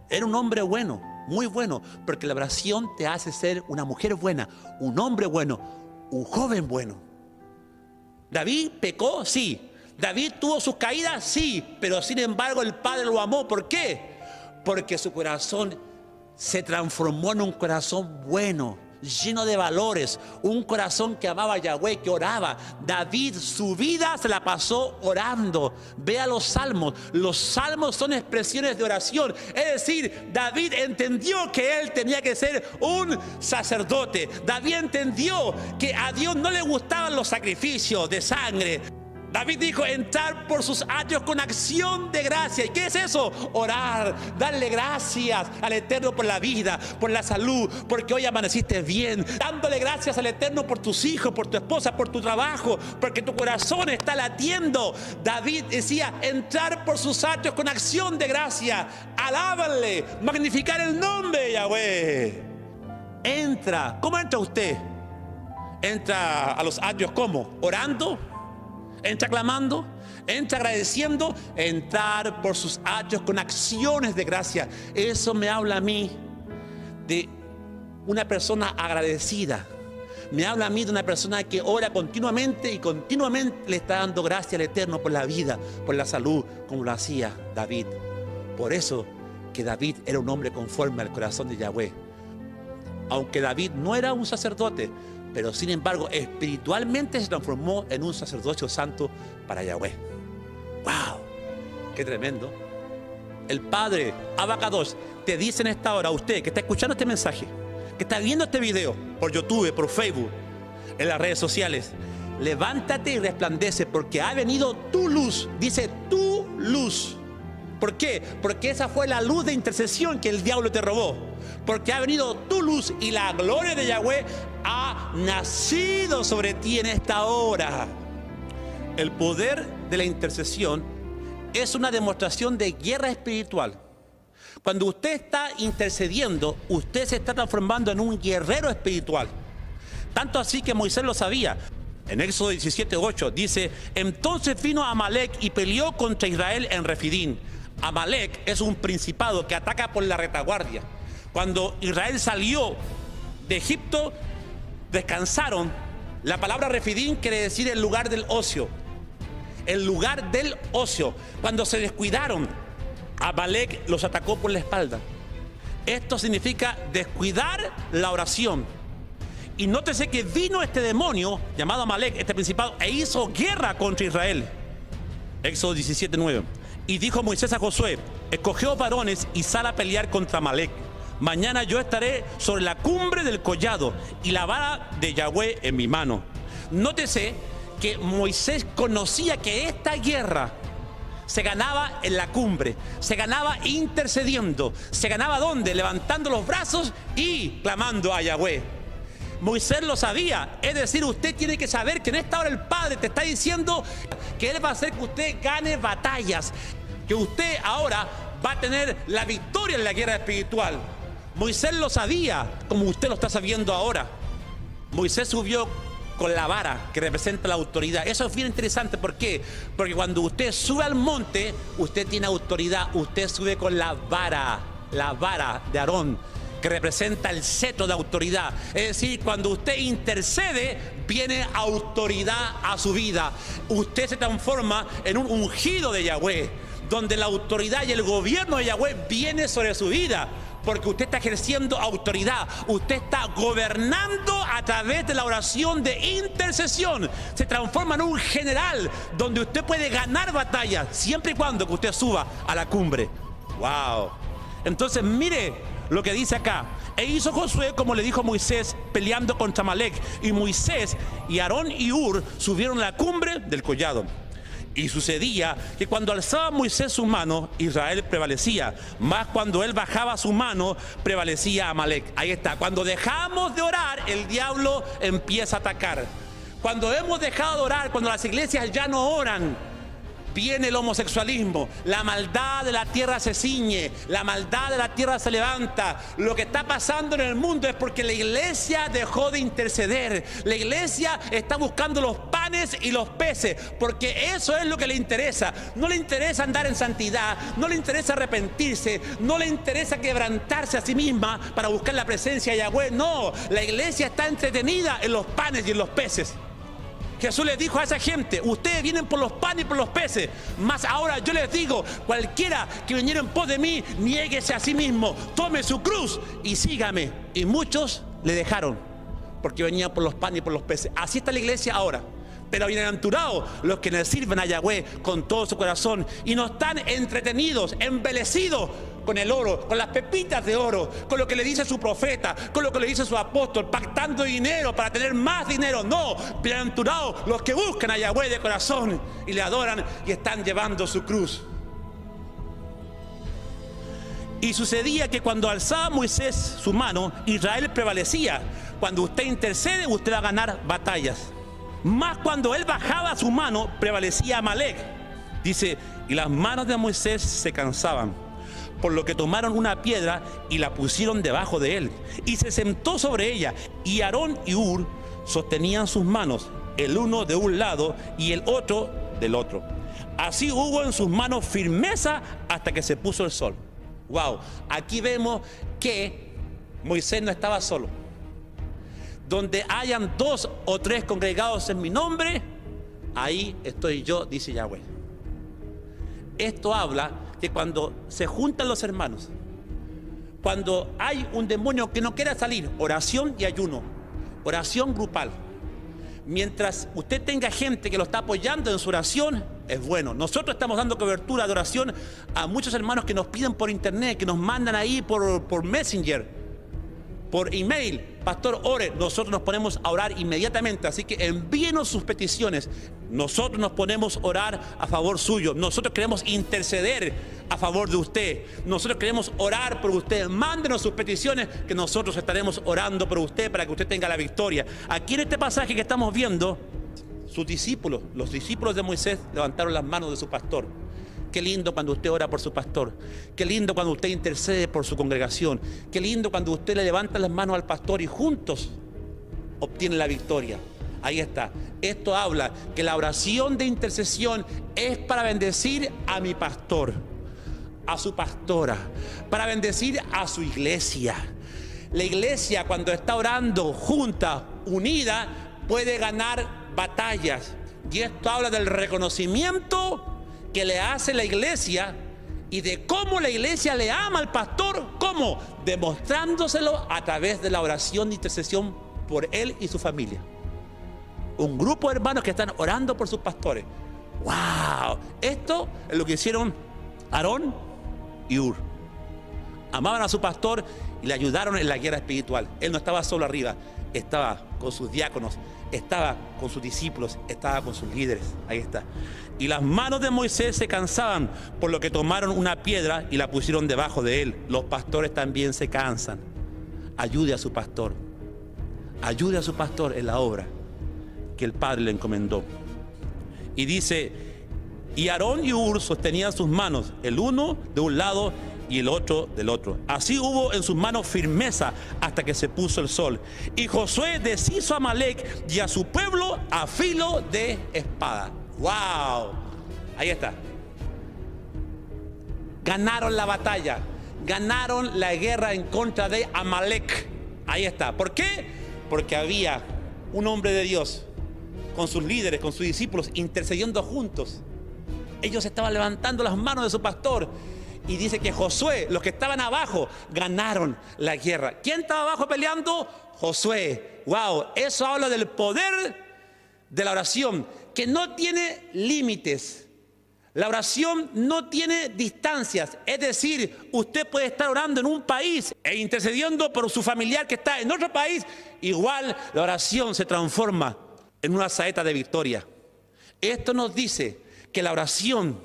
Era un hombre bueno, muy bueno, porque la oración te hace ser una mujer buena, un hombre bueno, un joven bueno. David pecó, sí. David tuvo sus caídas, sí. Pero sin embargo el Padre lo amó. ¿Por qué? Porque su corazón se transformó en un corazón bueno, lleno de valores, un corazón que amaba a Yahweh, que oraba. David, su vida se la pasó orando. Vea los salmos. Los salmos son expresiones de oración. Es decir, David entendió que él tenía que ser un sacerdote. David entendió que a Dios no le gustaban los sacrificios de sangre. David dijo: entrar por sus atrios con acción de gracia. ¿Y qué es eso? Orar, darle gracias al Eterno por la vida, por la salud, porque hoy amaneciste bien. Dándole gracias al Eterno por tus hijos, por tu esposa, por tu trabajo, porque tu corazón está latiendo. David decía: entrar por sus atrios con acción de gracia. Alábanle, magnificar el nombre de Yahweh. Entra. ¿Cómo entra usted? Entra a los atrios, ¿cómo? Orando. Entra clamando, entra agradeciendo. Entrar por sus atrios con acciones de gracia. Eso me habla a mí de una persona agradecida. Me habla a mí de una persona que ora continuamente y continuamente le está dando gracias al Eterno por la vida, por la salud, como lo hacía David. Por eso que David era un hombre conforme al corazón de Yahweh. Aunque David no era un sacerdote, pero sin embargo espiritualmente se transformó en un sacerdocio santo para Yahweh. ¡Wow! ¡Qué tremendo! El Padre Abacados te dice en esta hora, a usted que está escuchando este mensaje, que está viendo este video por YouTube, por Facebook, en las redes sociales: levántate y resplandece, porque ha venido tu luz. Dice tu luz. ¿Por qué? Porque esa fue la luz de intercesión que el diablo te robó. Porque ha venido tu luz y la gloria de Yahweh ha nacido sobre ti en esta hora. El poder de la intercesión es una demostración de guerra espiritual. Cuando usted está intercediendo, usted se está transformando en un guerrero espiritual. Tanto así que Moisés lo sabía. En Éxodo 17:8 dice: entonces vino Amalek y peleó contra Israel en Refidín. Amalek es un principado que ataca por la retaguardia. Cuando Israel salió de Egipto, descansaron. La palabra Refidín quiere decir el lugar del ocio. El lugar del ocio. Cuando se descuidaron, Amalek los atacó por la espalda. Esto significa descuidar la oración. Y nótese que vino este demonio llamado Amalek, este principado, e hizo guerra contra Israel. Éxodo 17:9. Y dijo Moisés a Josué: escogeos varones y sal a pelear contra Amalek. mañana yo estaré sobre la cumbre del collado y la vara de Yahweh en mi mano. Nótese que Moisés conocía que esta guerra se ganaba en la cumbre, se ganaba intercediendo, se ganaba ¿dónde? Levantando los brazos y clamando a Yahweh. Moisés lo sabía, es decir, usted tiene que saber que en esta hora el Padre te está diciendo que Él va a hacer que usted gane batallas, que usted ahora va a tener la victoria en la guerra espiritual. Moisés lo sabía, como usted lo está sabiendo ahora. Moisés subió con la vara que representa la autoridad. Eso es bien interesante. ¿Por qué? Porque cuando usted sube al monte, usted tiene autoridad. Usted sube con la vara de Aarón, que representa el cetro de autoridad. Es decir, cuando usted intercede, viene autoridad a su vida. Usted se transforma en un ungido de Yahweh, donde la autoridad y el gobierno de Yahweh viene sobre su vida, porque usted está ejerciendo autoridad. Usted está gobernando a través de la oración de intercesión. Se transforma en un general, donde usted puede ganar batallas, siempre y cuando que usted suba a la cumbre. ¡Wow! Entonces, mire lo que dice acá. E hizo Josué como le dijo Moisés, peleando contra Amalec. Y Moisés y Aarón y Hur subieron a la cumbre del collado. Y sucedía que cuando alzaba Moisés su mano, Israel prevalecía. Mas cuando él bajaba su mano, prevalecía Amalec. Ahí está. Cuando dejamos de orar, el diablo empieza a atacar. Cuando hemos dejado de orar, cuando las iglesias ya no oran, viene el homosexualismo, la maldad de la tierra se ciñe, la maldad de la tierra se levanta. Lo que está pasando en el mundo es porque la iglesia dejó de interceder. La iglesia está buscando los panes y los peces, porque eso es lo que le interesa. No le interesa andar en santidad, no le interesa arrepentirse, no le interesa quebrantarse a sí misma para buscar la presencia de Yahweh. No, la iglesia está entretenida en los panes y en los peces. Jesús les dijo a esa gente: ustedes vienen por los panes y por los peces, mas ahora yo les digo, cualquiera que viniera en pos de mí, niéguese a sí mismo, tome su cruz y sígame. Y muchos le dejaron porque venían por los panes y por los peces. Así está la iglesia ahora. Pero bienaventurados los que le sirven a Yahweh con todo su corazón y no están entretenidos, embelecidos con el oro, con las pepitas de oro, con lo que le dice su profeta, con lo que le dice su apóstol, pactando dinero para tener más dinero. No, bienaventurados los que buscan a Yahweh de corazón y le adoran y están llevando su cruz. Y sucedía que cuando alzaba Moisés su mano, Israel prevalecía. Cuando usted intercede, usted va a ganar batallas. Mas cuando él bajaba su mano, prevalecía Amalec. Dice, y las manos de Moisés se cansaban, por lo que tomaron una piedra y la pusieron debajo de él, y se sentó sobre ella. Y Aarón y Hur sostenían sus manos, el uno de un lado y el otro del otro. Así hubo en sus manos firmeza hasta que se puso el sol. Wow, aquí vemos que Moisés no estaba solo. Donde hayan 2 o 3 congregados en mi nombre, ahí estoy yo, dice Yahweh. Esto habla que cuando se juntan los hermanos, cuando hay un demonio que no quiera salir, oración y ayuno, oración grupal. Mientras usted tenga gente que lo está apoyando en su oración, es bueno. Nosotros estamos dando cobertura de oración a muchos hermanos que nos piden por internet, que nos mandan ahí por Messenger, por email: pastor, ore. Nosotros nos ponemos a orar inmediatamente, así que envíenos sus peticiones. Nosotros nos ponemos a orar a favor suyo. Nosotros queremos interceder a favor de usted. Nosotros queremos orar por usted. Mándenos sus peticiones, que nosotros estaremos orando por usted para que usted tenga la victoria. Aquí en este pasaje que estamos viendo, sus discípulos, los discípulos de Moisés, levantaron las manos de su pastor. Qué lindo cuando usted ora por su pastor. Qué lindo cuando usted intercede por su congregación. Qué lindo cuando usted le levanta las manos al pastor y juntos obtienen la victoria. Ahí está. Esto habla que la oración de intercesión es para bendecir a mi pastor, a su pastora, para bendecir a su iglesia. La iglesia, cuando está orando junta, unida, puede ganar batallas. Y esto habla del reconocimiento que le hace la iglesia y de cómo la iglesia le ama al pastor. ¿Cómo? Demostrándoselo a través de la oración de intercesión por él y su familia. Un grupo de hermanos que están orando por sus pastores. ¡Wow! Esto es lo que hicieron Aarón y Hur. Amaban a su pastor y le ayudaron en la guerra espiritual. Él no estaba solo arriba, estaba con sus diáconos, estaba con sus discípulos, estaba con sus líderes. Ahí está. Y las manos de Moisés se cansaban, por lo que tomaron una piedra y la pusieron debajo de él. Los pastores también se cansan. Ayude a su pastor. Ayude a su pastor en la obra que el Padre le encomendó. Y dice, y Aarón y Hur sostenían sus manos, el uno de un lado y el otro del otro. Así hubo en sus manos firmeza hasta que se puso el sol. Y Josué deshizo a Amalec y a su pueblo a filo de espada. ¡Wow! Ahí está. Ganaron la batalla. Ganaron la guerra en contra de Amalec. Ahí está. ¿Por qué? Porque había un hombre de Dios con sus líderes, con sus discípulos, intercediendo juntos. Ellos estaban levantando las manos de su pastor. Y dice que Josué, los que estaban abajo, ganaron la guerra. ¿Quién estaba abajo peleando? Josué. ¡Wow! Eso habla del poder de la oración, que no tiene límites. La oración no tiene distancias. Es decir, usted puede estar orando en un país e intercediendo por su familiar que está en otro país. Igual la oración se transforma en una saeta de victoria. Esto nos dice que la oración,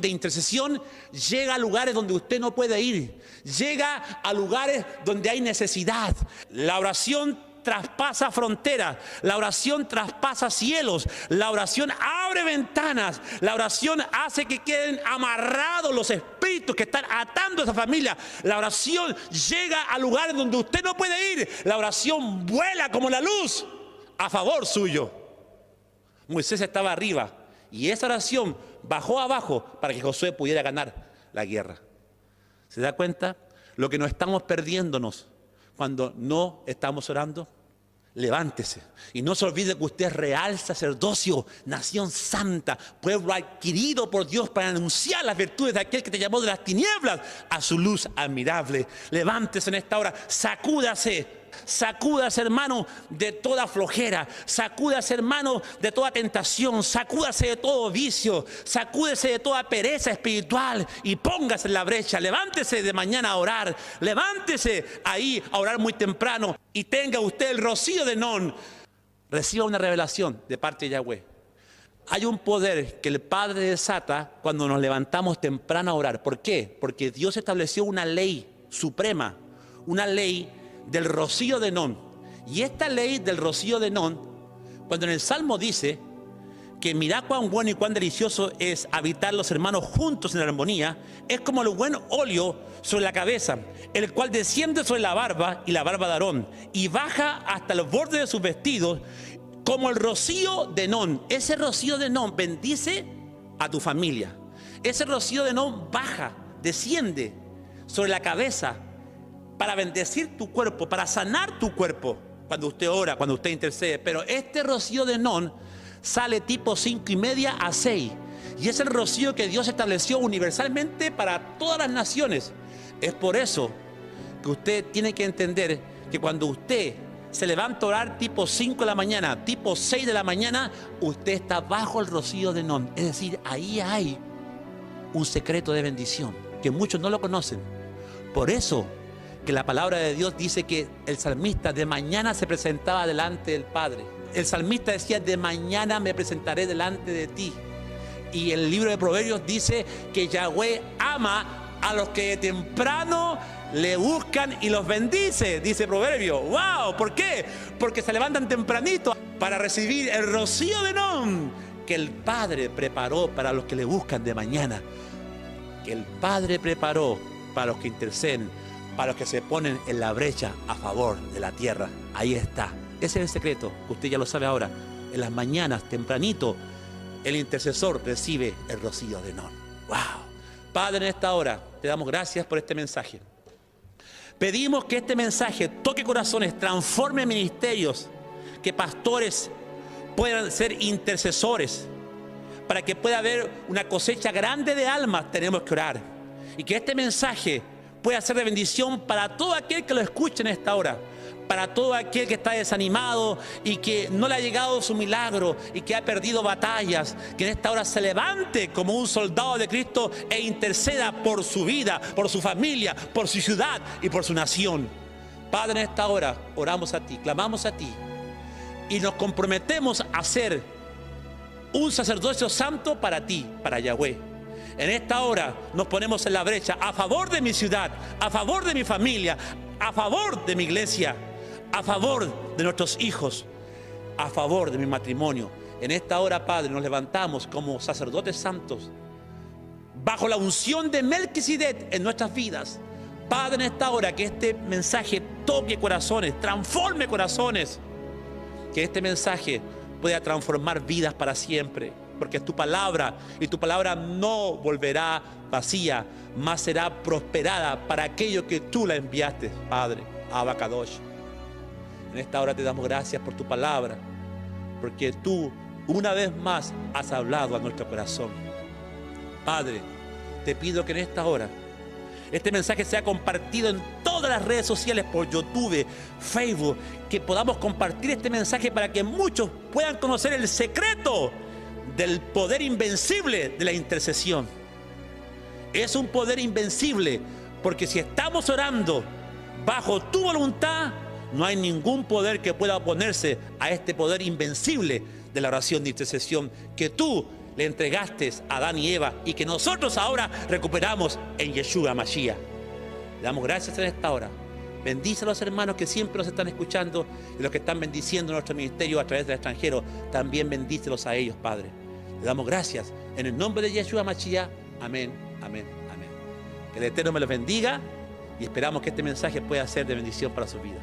de intercesión llega a lugares donde usted no puede ir. Llega a lugares donde hay necesidad. La oración traspasa fronteras, la oración traspasa cielos, la oración abre ventanas, la oración hace que queden amarrados los espíritus que están atando a esa familia. La oración llega a lugares donde usted no puede ir. La oración vuela como la luz a favor suyo. Moisés estaba arriba y esa oración bajó abajo para que Josué pudiera ganar la guerra. ¿Se da cuenta? Lo que nos estamos perdiéndonos cuando no estamos orando. Levántese y no se olvide que usted es real sacerdocio, nación santa, pueblo adquirido por Dios para anunciar las virtudes de aquel que te llamó de las tinieblas a su luz admirable. Levántese en esta hora, sacúdase, hermano, de toda flojera, sacúdase, hermano, de toda tentación, sacúdase de todo vicio, sacúdese de toda pereza espiritual y póngase en la brecha. Levántese de mañana a orar, levántese ahí a orar muy temprano y tenga usted el rocío de Non. Reciba una revelación de parte de Yahweh. Hay un poder que el Padre desata cuando nos levantamos temprano a orar. ¿Por qué? Porque Dios estableció una ley suprema, una ley del rocío de Non. Y esta ley del rocío de Non, cuando en el Salmo dice que mirá cuán bueno y cuán delicioso es habitar los hermanos juntos en armonía, es como el buen óleo sobre la cabeza, el cual desciende sobre la barba y la barba de Aarón y baja hasta los bordes de sus vestidos como el rocío de Non. Ese rocío de Non bendice a tu familia. Ese rocío de Non baja, desciende sobre la cabeza para bendecir tu cuerpo, para sanar tu cuerpo cuando usted ora, cuando usted intercede. Pero este rocío de Non sale tipo 5:30 a 6. Y es el rocío que Dios estableció universalmente para todas las naciones. Es por eso que usted tiene que entender que cuando usted se levanta a orar tipo 5 de la mañana, tipo 6 de la mañana, usted está bajo el rocío de Non. Es decir, ahí hay un secreto de bendición que muchos no lo conocen. Por eso que la palabra de Dios dice que el salmista de mañana se presentaba delante del Padre. El salmista decía, de mañana me presentaré delante de ti. Y el libro de Proverbios dice que Yahweh ama a los que de temprano le buscan y los bendice, dice Proverbios. ¡Wow! ¿Por qué? Porque se levantan tempranito para recibir el rocío de Non que el Padre preparó para los que le buscan de mañana. Que el Padre preparó para los que interceden, para los que se ponen en la brecha a favor de la tierra. Ahí está. Ese es el secreto, usted ya lo sabe ahora. En las mañanas, tempranito, el intercesor recibe el rocío de Non. ¡Wow! Padre, en esta hora te damos gracias por este mensaje. Pedimos que este mensaje toque corazones, transforme ministerios, que pastores puedan ser intercesores. Para que pueda haber una cosecha grande de almas, tenemos que orar. Y que este mensaje pueda ser de bendición para todo aquel que lo escuche en esta hora. para todo aquel que está desanimado y que no le ha llegado su milagro y que ha perdido batallas, que en esta hora se levante como un soldado de Cristo e interceda por su vida, por su familia, por su ciudad y por su nación. Padre, en esta hora oramos a ti, clamamos a ti y nos comprometemos a ser un sacerdocio santo para ti, para Yahweh. En esta hora nos ponemos en la brecha a favor de mi ciudad, a favor de mi familia, a favor de mi iglesia, a favor de nuestros hijos, a favor de mi matrimonio. En esta hora, Padre, nos levantamos como sacerdotes santos bajo la unción de Melquisedec en nuestras vidas. Padre, en esta hora que este mensaje toque corazones, transforme corazones, que este mensaje pueda transformar vidas para siempre, porque es tu palabra y tu palabra no volverá vacía, más será prosperada para aquello que tú la enviaste, Padre. Abba Kadosh. En esta hora te damos gracias por tu palabra, porque tú una vez más has hablado a nuestro corazón. Padre, te pido que en esta hora este mensaje sea compartido en todas las redes sociales, por YouTube, Facebook, que podamos compartir este mensaje para que muchos puedan conocer el secreto del poder invencible de la intercesión. Es un poder invencible, porque si estamos orando bajo tu voluntad, no hay ningún poder que pueda oponerse a este poder invencible de la oración de intercesión que tú le entregaste a Adán y Eva y que nosotros ahora recuperamos en Yeshua Mashiach. Le damos gracias en esta hora. Bendice a los hermanos que siempre nos están escuchando y los que están bendiciendo nuestro ministerio a través del extranjero. También bendícelos a ellos, Padre. Le damos gracias en el nombre de Yeshua Mashiach. Amén, amén, amén. Que el Eterno me los bendiga y esperamos que este mensaje pueda ser de bendición para su vida.